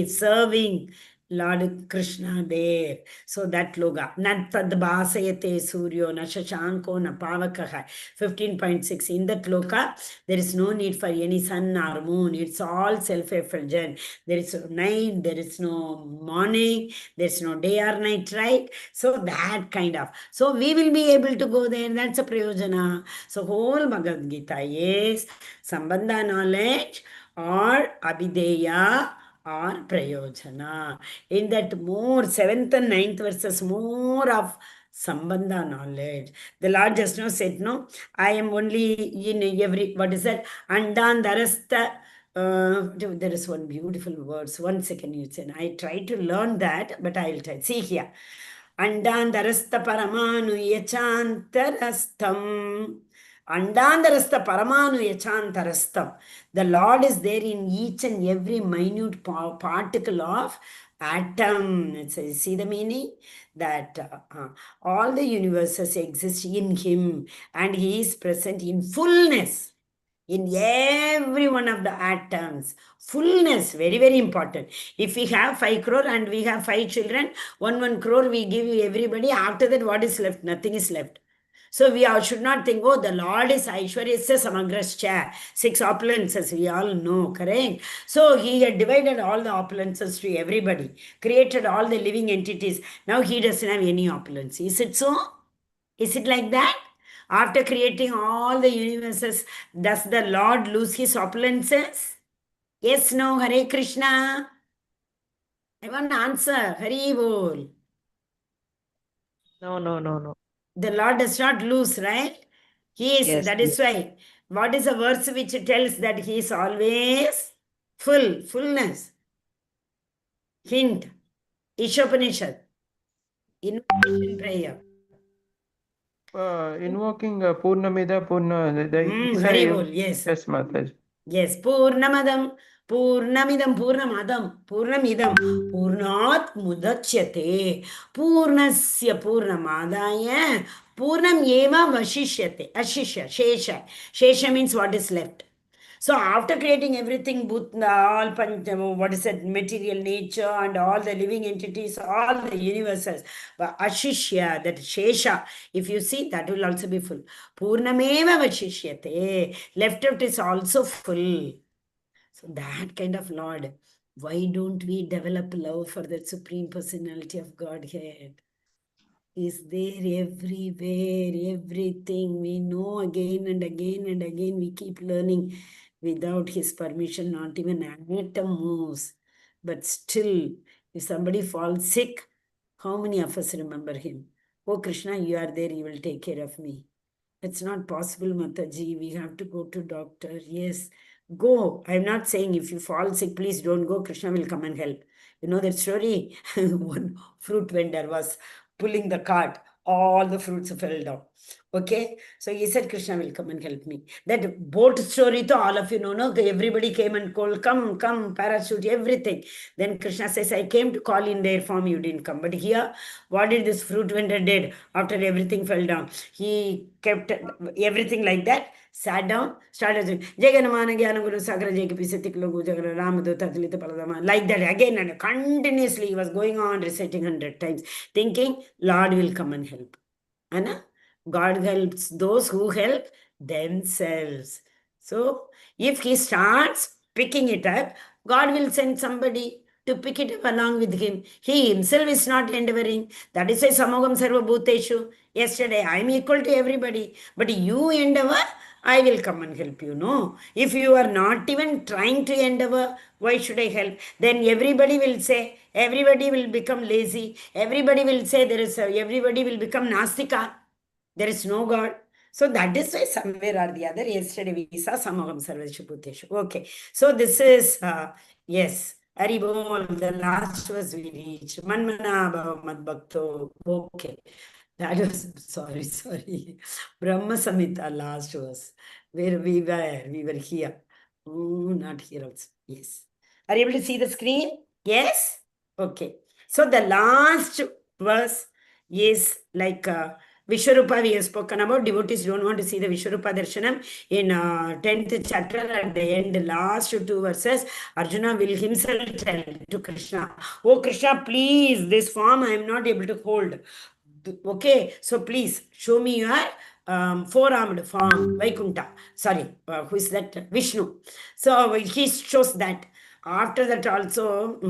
serving Lord Krishna there. So that loga. Natad bhasayate suryo na shashanko na pavakaha. 15.6. In that loka, there is no need for any sun or moon. It's all self-effulgent. There is no night, there is no morning, there is no day or night, right? So that kind of. So we will be able to go there. That's a prayojana. So whole Bhagavad Gita is Sambandha knowledge or Abhideya or Prayojana. In that more, 7th and 9th verses, more of Sambandha knowledge. The Lord just now said, no, I am only in every, what is that? Andandarastha. There is one beautiful words. 1 second, you said. I try to learn that, but I'll try. See here. Andandarastha paramanu yachantarastham. Andandarastha paramanu yachantarastham. The Lord is there in each and every minute particle of atom. See the meaning? That all the universes exist in Him and He is present in fullness in every one of the atoms. Fullness, very, very important. If we have 5 crore and we have 5 children, 1 crore we give everybody. After that, what is left? Nothing is left. So we all should not think, oh, the Lord is Aishwaryasya Samagrascha. 6 opulences, we all know, correct? So he had divided all the opulences to everybody, created all the living entities. Now he doesn't have any opulence. Is it so? Is it like that? After creating all the universes, does the Lord lose his opulences? Yes, no, Hare Krishna. I want to answer. Hare Bol. No. The Lord does not lose, right? He is, Yes, that is why. What is a verse which tells that he is always fullness? Hint. Ishopanishad. Invocation prayer. Invoking Purnamida Purna. Hare Bol, yes. Yes, Mataji. Yes, Purnamadam, Purnamidam, Purnamadam, Purnamidam, Purnat Mudachyate, Purnasya Purnamadaya, Purnam Eva Vashishyate, Ashishya, Shesha. Shesha means what is left. So after creating everything, all what is that, material nature and all the living entities, all the universes, but Ashishya, that Shesha, if you see, that will also be full. Purnameva Vashishyate, left out is also full. So that kind of Lord, why don't we develop love for that Supreme Personality of Godhead? Is there everywhere, everything we know again and again and again, we keep learning. Without his permission, not even an atom moves. But still, if somebody falls sick, how many of us remember him? Oh, Krishna, you are there, you will take care of me. It's not possible, Mataji. We have to go to doctor. Yes, go. I'm not saying if you fall sick, please don't go. Krishna will come and help. You know that story? One fruit vendor was pulling the cart. All the fruits fell down. Okay, so he said, Krishna will come and help me. That boat story, to all of you know, no, everybody came and called, come, parachute, everything. Then Krishna says, I came to call in their form, you didn't come. But here, what did this fruit vendor did after everything fell down? He kept everything like that, sat down, started saying, Jaganamana Gyana Guru Sakra Jagapisatik Logu Jagara Ramadutta Talita Paladama. Like that again and continuously he was going on reciting 100 times, thinking, Lord will come and help. Anna? God helps those who help themselves. So, if he starts picking it up, God will send somebody to pick it up along with him. He himself is not endeavoring. That is why Samogam Sarva Bhuteshu. Yesterday, I am equal to everybody. But you endeavor, I will come and help you. No. If you are not even trying to endeavor, why should I help? Then everybody will say, everybody will become lazy. Everybody will say everybody will become Nastika. There is no God. So that is why somewhere or the other, yesterday we saw Samaham Sarveshu Bhuteshu. Okay. So this is, yes, Haribol, the last verse we reached. Manmana Bhava Mad Bhakto. Okay. That was, sorry. Brahma Samhita last verse, where we were here. Oh, not here also. Yes. Are you able to see the screen? Yes? Okay. So the last verse is like Vishwarupa we have spoken about. Devotees don't want to see the Vishwarupa Darshanam. In 10th chapter, at the end, last two verses, Arjuna will himself tell to Krishna, oh Krishna, please, this form I am not able to hold. Okay, so please show me your four-armed form, Vaikunta. Sorry, who is that? Vishnu. So he shows that. After that also,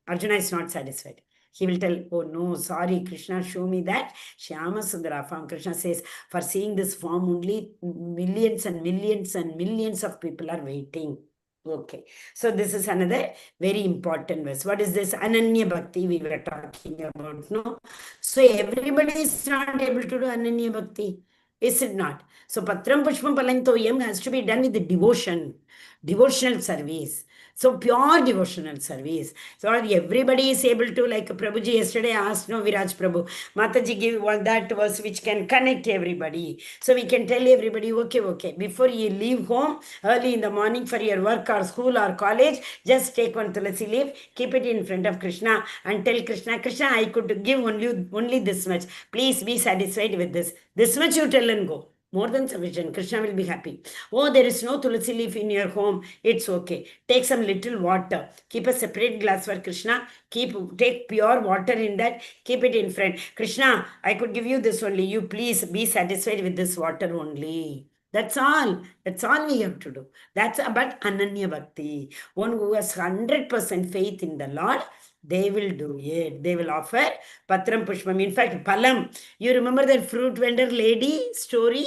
Arjuna is not satisfied. He will tell, oh no, sorry, Krishna, show me that Shyama Sundara form. Krishna says, for seeing this form, only millions and millions and millions of people are waiting. Okay, so this is another very important verse. What is this? Ananya Bhakti we were talking about, no? So everybody is not able to do Ananya Bhakti. Is it not? So Patram Pushpam Palantoyam has to be done with the devotion, devotional service. So pure devotional service. So everybody is able to, like Prabhuji yesterday asked, no, Viraj Prabhu, Mataji give one that verse which can connect everybody. So we can tell everybody, okay, before you leave home early in the morning for your work or school or college, just take one tulasi leaf, keep it in front of Krishna and tell Krishna, Krishna, I could give only this much. Please be satisfied with this. This much you tell and go. More than sufficient. Krishna will be happy. Oh, there is no tulasi leaf in your home. It's okay. Take some little water. Keep a separate glass for Krishna. Take pure water in that. Keep it in front. Krishna, I could give you this only. You please be satisfied with this water only. That's all. That's all we have to do. That's about Ananya Bhakti. One who has 100% faith in the Lord, they will do it. They will offer Patram Pushpam. In fact, Palam. You remember that fruit vendor lady story?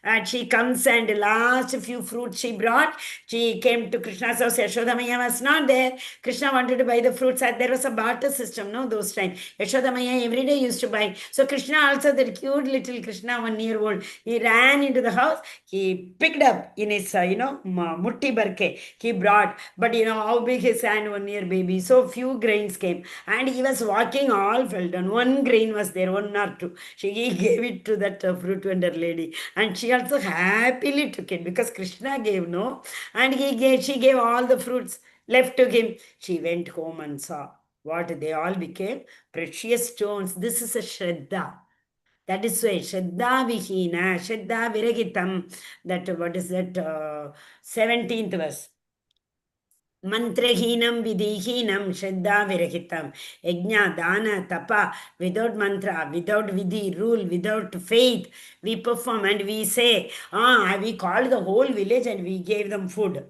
And she comes and last few fruits she brought. She came to Krishna's house. Yashodamaya was not there. Krishna wanted to buy the fruits. There was a barter system, no, those times. Yashodamaya every day used to buy. So Krishna also, the cute little Krishna, 1 year old, he ran into the house. He picked up in his, mutti barke. He brought, but how big his hand, 1 year baby. So few grains came. And he was walking, all fell down. One grain was there, one or two. He gave it to that fruit vendor lady. And she also happily took it because Krishna gave, no? And she gave all the fruits left to him. She went home and saw what they all became precious stones. This is a Shraddha. That is why Shraddha Vihina, Shraddha Viragitam. That, what is that? 17th verse. Mantrahinam vidhihinam Shraddha Virahitam. Yajna, Dana, Tapa, without mantra, without vidhi, rule, without faith, we perform and we say, we called the whole village and we gave them food.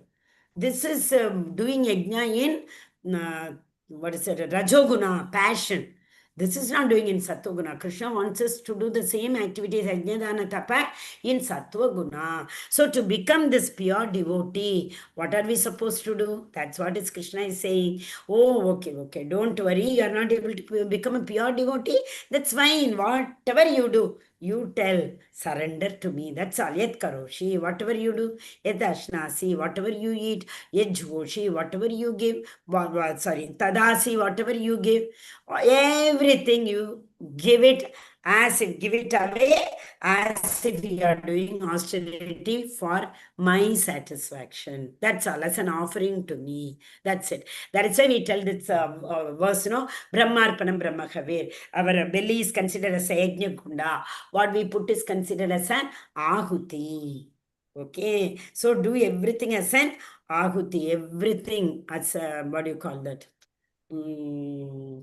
This is doing yajna in, what is it, Rajoguna, passion. This is not doing in Sattva Guna. Krishna wants us to do the same activities, Ajnadana Tapa, in Sattva Guna. So to become this pure devotee, what are we supposed to do? That's what is Krishna is saying. Oh, okay. Don't worry. You are not able to become a pure devotee. That's fine. Whatever you do, you tell, surrender to me. That's all. Yet karoshi, whatever you do. Yet ashnasi, whatever you eat. Yet jhoshi, whatever you give. Tadasi, whatever you give. Everything you give it as if give it away, as if we are doing austerity for my satisfaction. That's all, as an offering to me. That's it. That is why we tell this verse, Brahmarpanam Brahmakavir. Our belly is considered as a yajna kunda. What we put is considered as an ahuti. Okay, so do everything as an ahuti, everything as a, what do you call that?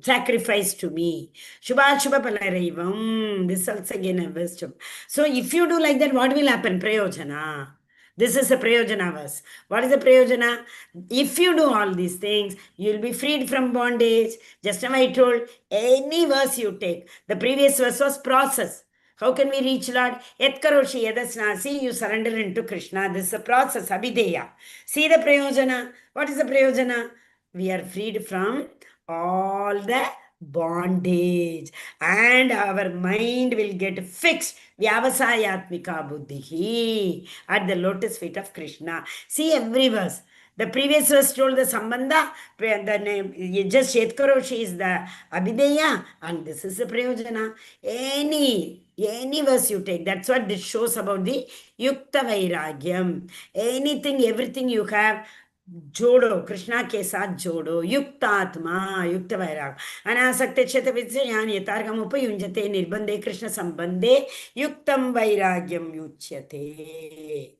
Sacrifice to me. Shubha Shubha Palaraivam. This also again a wisdom. So if you do like that, what will happen? Prayojana. This is a prayojana verse. What is the prayojana? If you do all these things, you will be freed from bondage. Just now I told, any verse you take. The previous verse was process. How can we reach Lord? Etkaroshi yadasna. See, you surrender into Krishna. This is a process, abhideya. See the prayojana. What is the prayojana? We are freed from all the bondage and our mind will get fixed. Vyavasayatmika buddhihi at the lotus feet of Krishna. See every verse. The previous verse told the Sambandha, the name, just Shetkaroshi is the Abhideya, and this is the Prayojana. Any verse you take, that's what this shows about the Yukta Vairagyam. Anything, everything you have, जोड़ो कृष्णा के साथ जोड़ो युक्तात्मा युक्त वैराग अनासक्ते क्षेत्रविषयान् यथार्हम् उपयुञ्जते निर्बन्धे कृष्ण संबंधे युक्तं वैराग्यं युच्यते.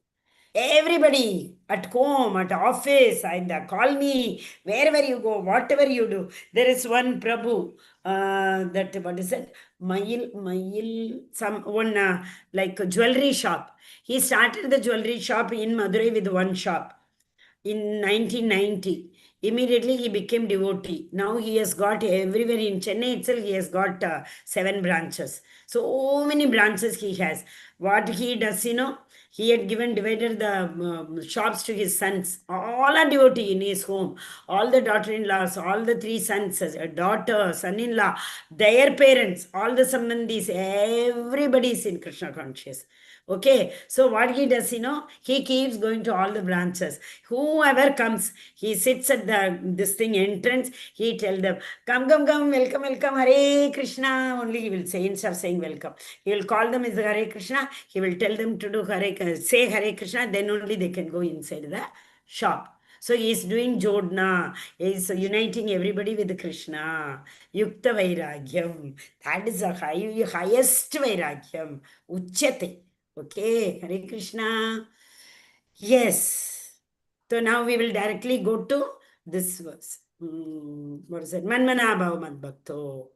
Everybody at home, at office, in the colony, wherever you go, whatever you do, there is one Prabhu, that, what is it? One like a jewelry shop. He started the jewelry shop in Madurai with one shop. In 1990, immediately he became devotee. Now he has got everywhere in Chennai itself, he has got 7 branches. So many branches he has. What he does, he had divided the shops to his sons. All are devotee in his home. All the daughter-in-laws, all the 3 sons, daughter, son-in-law, their parents, all the sambandhis, everybody is in Krishna conscious. Okay, so what he does, he keeps going to all the branches. Whoever comes, he sits at this thing entrance, he tell them, come, welcome, Hare Krishna. Only he will say, instead of saying welcome, he will call them as Hare Krishna, he will tell them to do say Hare Krishna, then only they can go inside the shop. So he is doing Jodna, he is uniting everybody with Krishna. Yukta Vairagyam. That is the highest Vairagyam. Uchyate. Okay, Hare Krishna. Yes. So now we will directly go to this verse. What is it? Manmana bhava madbhakto.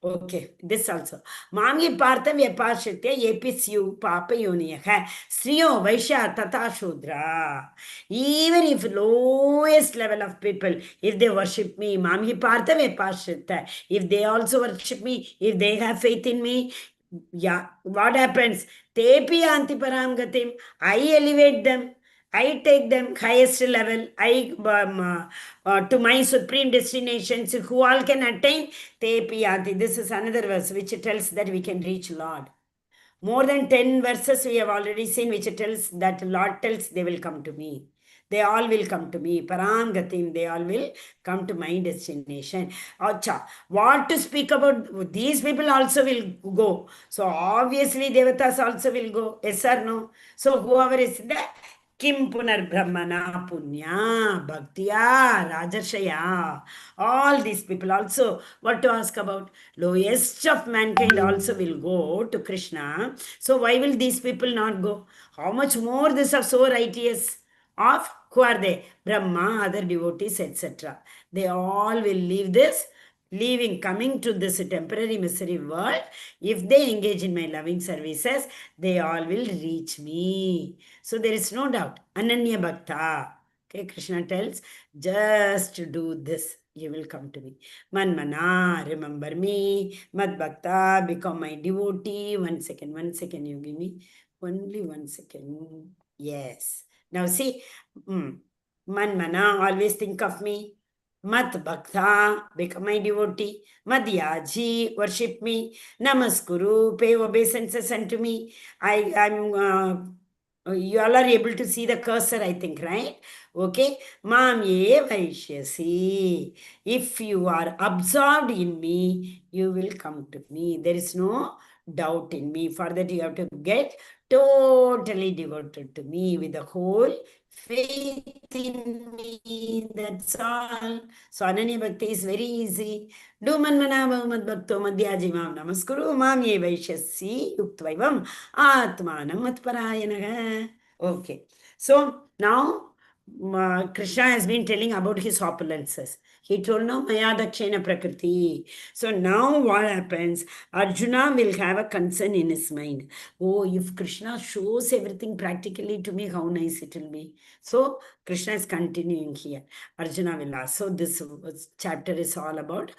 Okay, this also. Mamgi partha vyapashitya episyu papa yoniyaha sriyo vaishya tata shudra. Even if lowest level of people, if they worship me, mamgi partha vyapashitya, if they also worship me, if they have faith in me, yeah, what happens? Tepi anti param gatim. I elevate them. I take them highest level. To my supreme destinations. Who all can attain? Tepi anti. This is another verse which tells that we can reach Lord. More than 10 verses we have already seen which tells that Lord tells they will come to me. They all will come to me. Param gatim, they all will come to my destination. Acha, what to speak about? These people also will go. So obviously Devatas also will go. Yes or no? So whoever is there, Kim Punar Brahmana Punya Bhaktya Rajarshaya. All these people also, what to ask about? Lowest of mankind also will go to Krishna. So why will these people not go? How much more this are so righteous? Of who are they? Brahma, other devotees, etc. They all will leave this, coming to this temporary misery world. If they engage in my loving services, they all will reach me. So there is no doubt. Ananya Bhakta. Okay, Krishna tells, just do this, you will come to me. Manmana, remember me. Mad Bhakta, become my devotee. 1 second, you give me. Only 1 second. Yes. Now see, Manmana, always think of me. Mat Bhakta, become my devotee. Madhyaji, worship me. Namaskuru, pay obeisances unto me. You all are able to see the cursor, I think, right? Okay. Mam ye vaishyasi. If you are absorbed in me, you will come to me. There is no doubt in me. For that, you have to get totally devoted to me with the whole faith in me. That's all. So Ananya Bhakti is very easy. Do manmana bhavat bhakto madhyajimam namaskuru mam ye vaishyasi yuktvavam atmanam matparayanaga. Okay. So now Krishna has been telling about his opulences. He told now Maya Dakshina Prakriti. So now what happens? Arjuna will have a concern in his mind. Oh, if Krishna shows everything practically to me, how nice it will be. So Krishna is continuing here. Arjuna will ask. So this chapter is all about.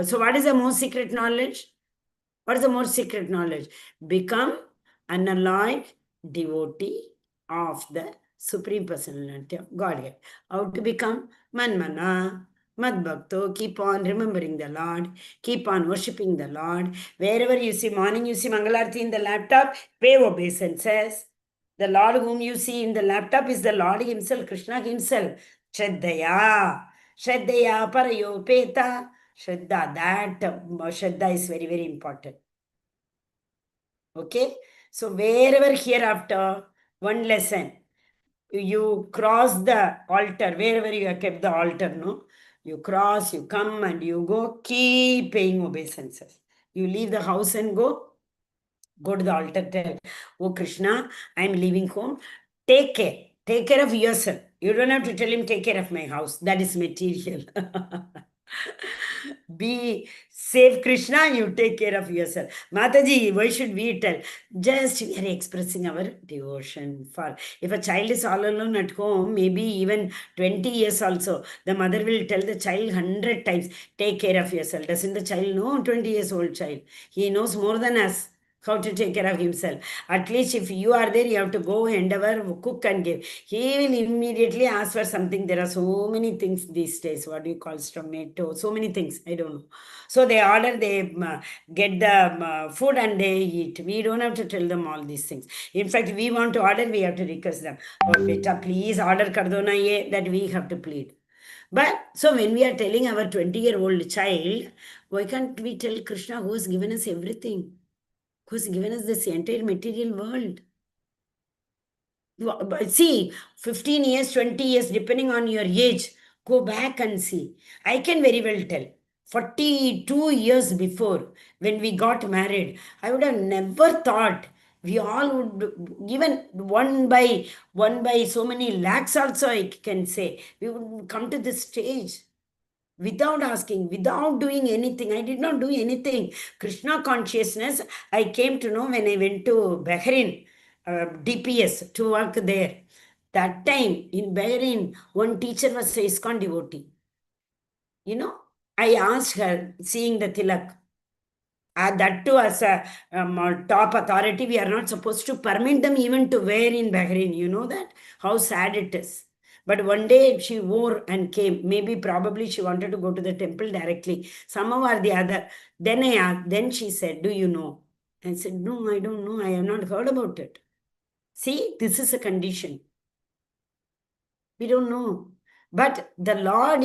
So what is the most secret knowledge? What is the most secret knowledge? Become unalloyed devotee of the Supreme Personality of Godhead. How to become Manmana, Madbhakto, keep on remembering the Lord, keep on worshipping the Lord. Wherever you see morning, you see Mangalarti in the laptop, pay obeisances. The Lord whom you see in the laptop is the Lord himself, Krishna himself. Shraddhaya, Shraddhaya Parayopeta. Shraddha, that Shraddha is very, very important. Okay? So wherever hereafter, one lesson, you cross the altar, wherever you have kept the altar, no? You cross, you come and you go, keep paying obeisances. You leave the house and go to the altar, tell, oh Krishna, I am leaving home. Take care of yourself. You don't have to tell him, take care of my house. That is material. Be save Krishna, you take care of yourself. Mataji, why should we tell? Just we are expressing our devotion for. If a child is all alone at home, maybe even 20 years also, the mother will tell the child 100 times, take care of yourself. Doesn't the child know? 20 years old child. He knows more than us how to take care of himself. At least if you are there, you have to go endeavor, cook and give. He will immediately ask for something. There are so many things these days. What do you call tomato? So many things. I don't know. So they order, they get the food and they eat. We don't have to tell them all these things. In fact, we want to order, we have to request them. Oh, beta, please order kar do na ye, that we have to plead. But so when we are telling our 20-year-old child, why can't we tell Krishna who has given us everything? Who's given us this entire material world? See, 15 years, 20 years, depending on your age, go back and see. I can very well tell. 42 years before, when we got married, I would have never thought we all would, even one by so many lakhs also, I can say, we would come to this stage. Without asking, without doing anything. I did not do anything. Krishna consciousness, I came to know when I went to Bahrain, DPS, to work there. That time in Bahrain, one teacher was a ISKCON devotee. You know, I asked her, seeing the tilak, that too as a top authority, we are not supposed to permit them even to wear in Bahrain. You know that? How sad it is. But one day she wore and came. Maybe probably she wanted to go to the temple directly. Somehow or the other. Then I asked, then she said, do you know? I said, no, I don't know. I have not heard about it. See, this is a condition. We don't know. But the Lord,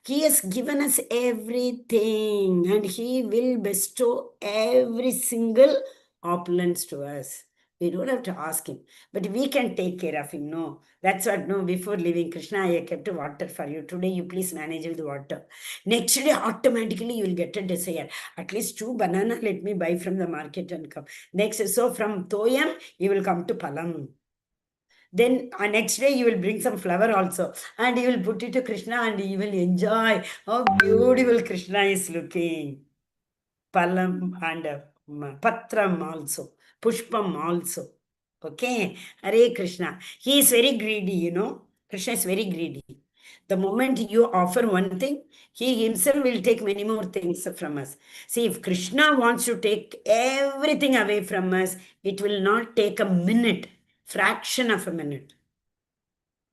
He has given us everything and He will bestow every single opulence to us. We don't have to ask Him, but we can take care of Him. No, that's what, no, before leaving Krishna, I kept water for you. Today, you please manage with water. Next day, automatically, you will get a desire. At least 2 banana, let me buy from the market and come. Next, so from Toyam, you will come to Palam. Then next day you will bring some flower also and you will put it to Krishna and you will enjoy how beautiful Krishna is looking. Palam and Patram also, Pushpam also. Okay, Hare Krishna. He is very greedy, Krishna is very greedy. The moment you offer one thing, he himself will take many more things from us. See, if Krishna wants to take everything away from us, it will not take a minute. Fraction of a minute.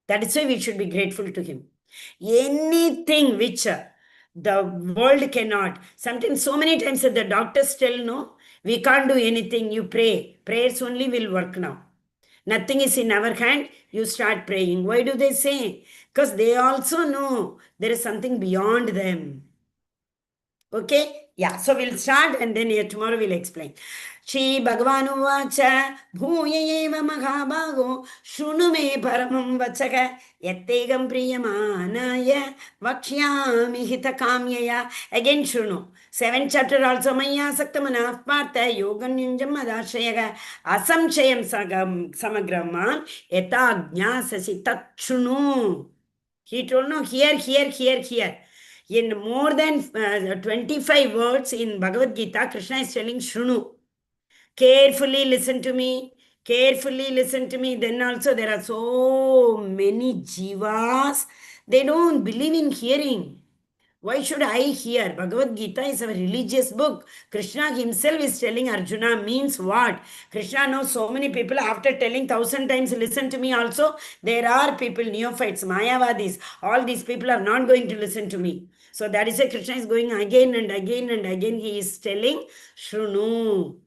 That is why we should be grateful to him. Anything which the world cannot. Sometimes, so many times that the doctors tell, no, we can't do anything. You pray. Prayers only will work now. Nothing is in our hand. You start praying. Why do they say? Because they also know there is something beyond them. Okay? Yeah, so we'll start and then tomorrow we'll explain. Shri Bhagavan Uvacha Bhuya eva Mahabhago Shunu me Paramam Vachaka Yattegam Priyamanaya Vakshyami Hitakamyaya. Again Shunu. 7th chapter also Maya Saktamana Partha Yogan Yunjam Madashayaga Asamshayam Sagam Samagraman Eta Gnasasi Tat Shunu. He told, no, here. In more than 25 words in Bhagavad Gita, Krishna is telling Shrunu. Carefully listen to me. Carefully listen to me. Then also there are so many jivas. They don't believe in hearing. Why should I hear? Bhagavad Gita is a religious book. Krishna himself is telling Arjuna means what? Krishna knows so many people after telling 1,000 times, listen to me also. There are people, neophytes, Mayavadis. All these people are not going to listen to me. So that is why Krishna is going again and again. He is telling, Shrunu.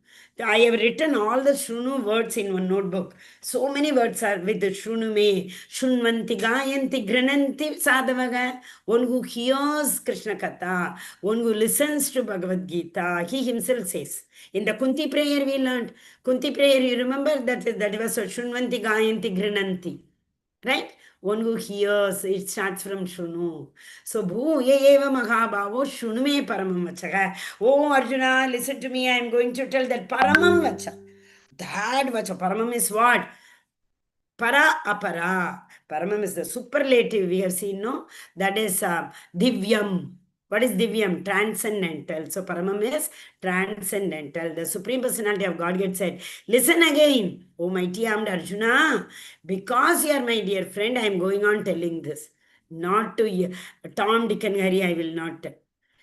I have written all the Shrunu words in one notebook. So many words are with the Shrunu me. Shunvanti gayanti grananti sadhavaga. One who hears Krishna Katha, one who listens to Bhagavad Gita, he himself says. In the Kunti prayer we learned. Kunti prayer, you remember that was Shunvanti gayanti grananti. Right? One who hears, it starts from Shunu. So, Bhuya eva Mahabhavo Shunu me Paramam Vachaga. Oh, Arjuna, listen to me. I am going to tell that Paramam Vacha. That Vacha. Paramam is what? Para apara. Paramam is the superlative we have seen, no? That is Divyam. What is Divyam? Transcendental. So Paramam is transcendental. The Supreme Personality of Godhead said, listen again, O mighty armed Arjuna, because you are my dear friend, I am going on telling this. Not to you. Tom, Dick and Harry, I will not tell.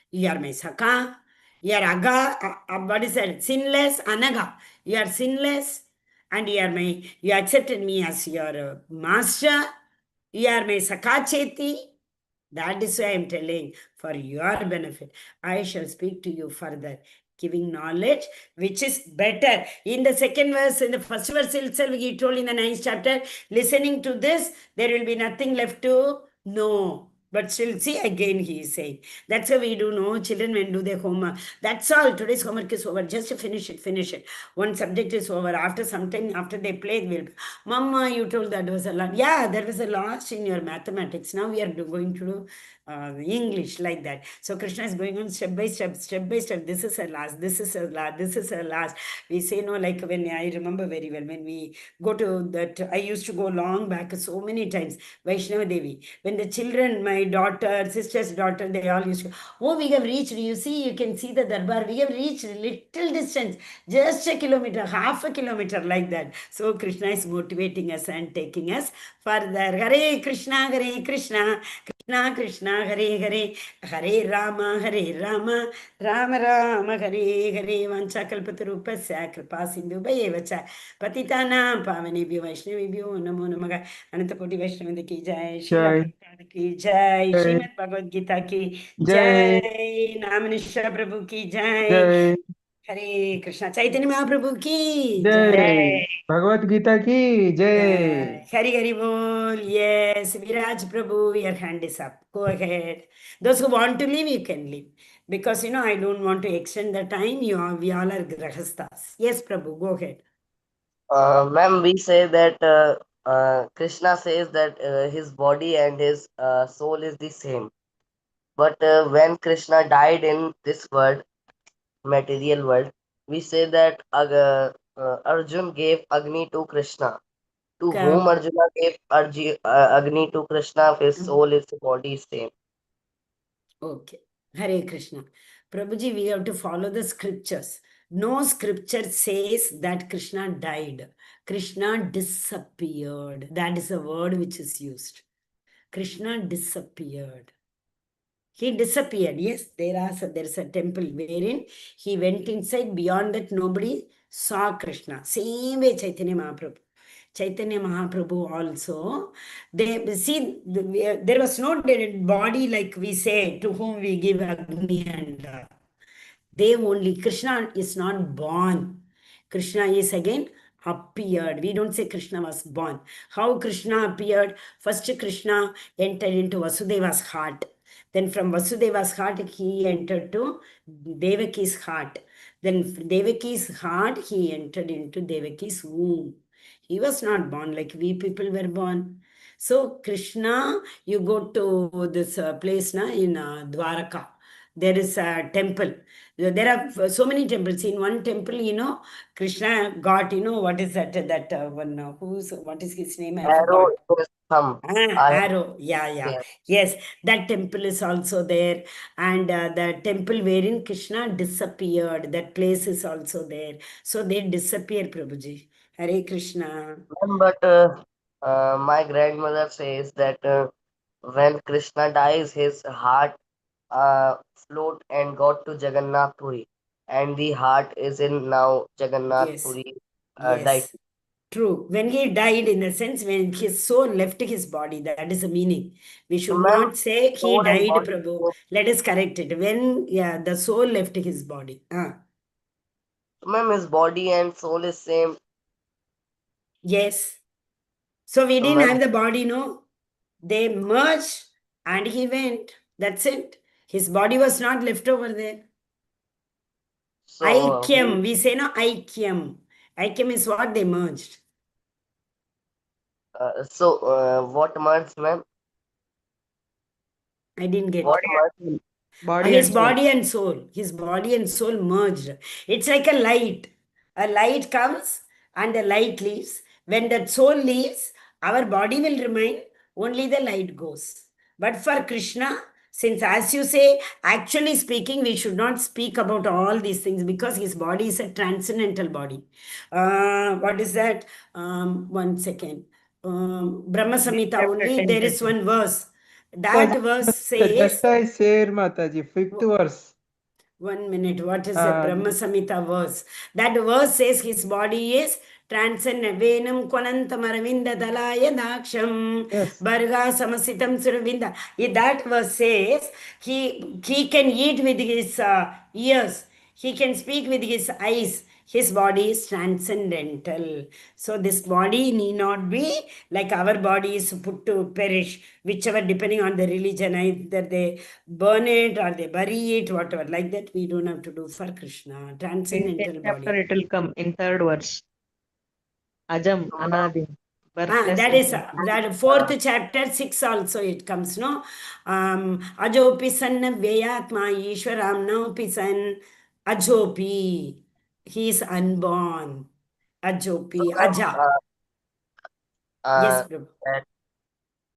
You are my Saka. You are Aga. What is that? Sinless. Anaga. You are sinless. And you accepted me as your master. You are my Sakacheti. That is why I am telling, for your benefit. I shall speak to you further, giving knowledge which is better. In the second verse, in the first verse itself, he told in the 9th chapter, listening to this, there will be nothing left to know. But still, see, again he is saying. That's how we do know. Children when do their homework. That's all. Today's homework is over. Just finish it. One subject is over. After some time, after they play, we'll, Mama, you told that was a lot. Yeah, there was a loss in your mathematics. Now we are going to do English like that. So Krishna is going on step by step. This is a last. We say, no, like when I remember very well, when we go to that, I used to go long back so many times, Vaishnava Devi. When the children, my daughter, sister's daughter, they all used to, oh, we have reached, you can see the darbar, we have reached little distance, just a kilometer, half a kilometer like that. So Krishna is motivating us and taking us further. Hare Krishna, Krishna Krishna, Hare Rama, Rama Rama, Hare Vanchakalpatarupasya, Kripa Sindhu Bhayevacha, Patitanam, Pavanebhyo Vaishnavibhyo, Namo Namaga, Anantakoti Vaishnavanda ki jai, Srila Jai, Prabhupada ki jai, Jai, Srimad Bhagavad Gita ki Jai, jai, Namanishra Prabhu ki jai, Jai, Hare Krishna, Chaitanya Mahaprabhu ki Jai. jai. Bhagavad Gita की जय. Hari Bol. Yes, Viraj Prabhu, your hand is up. Go ahead. Those who want to leave, you can leave. Because, I don't want to extend the time. We all are grahastas. Yes, Prabhu, go ahead. Ma'am, we say that Krishna says that his body and his soul is the same. But when Krishna died in this world, material world, we say that Arjun gave Agni to Krishna. To whom Arjuna gave Agni to Krishna, his soul, his body is same. Okay. Hare Krishna. Prabhuji, we have to follow the scriptures. No scripture says that Krishna died. Krishna disappeared. That is a word which is used. Krishna disappeared. He disappeared. Yes, there is a temple wherein he went inside. Beyond that, nobody saw Krishna. Same way Chaitanya Mahaprabhu. Chaitanya Mahaprabhu also, there was no dead body like we say, to whom we give Agni and they only, Krishna is not born. Krishna is again appeared. We don't say Krishna was born. How Krishna appeared? First Krishna entered into Vasudeva's heart. Then from Vasudeva's heart, he entered to Devaki's heart. Then Devaki's heart, he entered into Devaki's womb. He was not born like we people were born. So Krishna, you go to this place na, in Dwaraka. There is a temple. There are so many temples. In one temple, Krishna got, what is that? That one, what is his name? I Arrow forgot. in his thumb. Ah, I have arrow. Yeah. there. Yes, that temple is also there. And the temple wherein Krishna disappeared, that place is also there. So they disappear, Prabhuji. Hare Krishna. But my grandmother says that when Krishna dies, his heart float and got to Jagannath Puri, and the heart is in now Jagannath Yes, Puri died. yes. True. When he died, in the sense, when his soul left his body, that is the meaning. We So, should ma'am, not say he soul and died, body. Prabhu. Let us correct it. When, yeah, the soul left his body. So, ma'am, his body and soul is same. Yes. So we So, didn't ma'am, have the body, no? They merged and he went. That's it. His body was not left over there. so Aikyam. We say no Aikyam. Aikyam is what they merged. what months, ma'am? I didn't get. What months? Body His and soul. body and soul. His body and soul merged. It's like a light. A light comes and the light leaves. When that soul leaves, our body will remain, only the light goes. But for Krishna, since as you say, actually speaking, we should not speak about all these things because his body is a transcendental body. What is that? One second. Brahma Samhita Chapter only, 10, there is 10. one verse. Just, That verse just says, I share Mataji, fifth verse. 1 minute, what is that? Uh, Brahma Samhita verse. That verse says his body is transcendent. Venam Kwanantam Aravinda Dalaya Daksham yes. Barga Samasitam Suravinda. That verse says he can eat with his ears, he can speak with his eyes. His body is transcendental. So this body need not be like our body is put to perish, whichever depending on the religion, either they burn it or they bury it, whatever. Like that, we don't have to do for Krishna. In 10th Transcendental chapter, body. it will come in third verse. Ajam, So, ma'am, Anadim, birthless That is eternal. that fourth chapter 6 also it comes, no? Ajopi sanna vyayatma Ishwaram naopi san Ajopi. He is unborn. so Ajopi. ma'am, Aja. Yes, Prabhu. that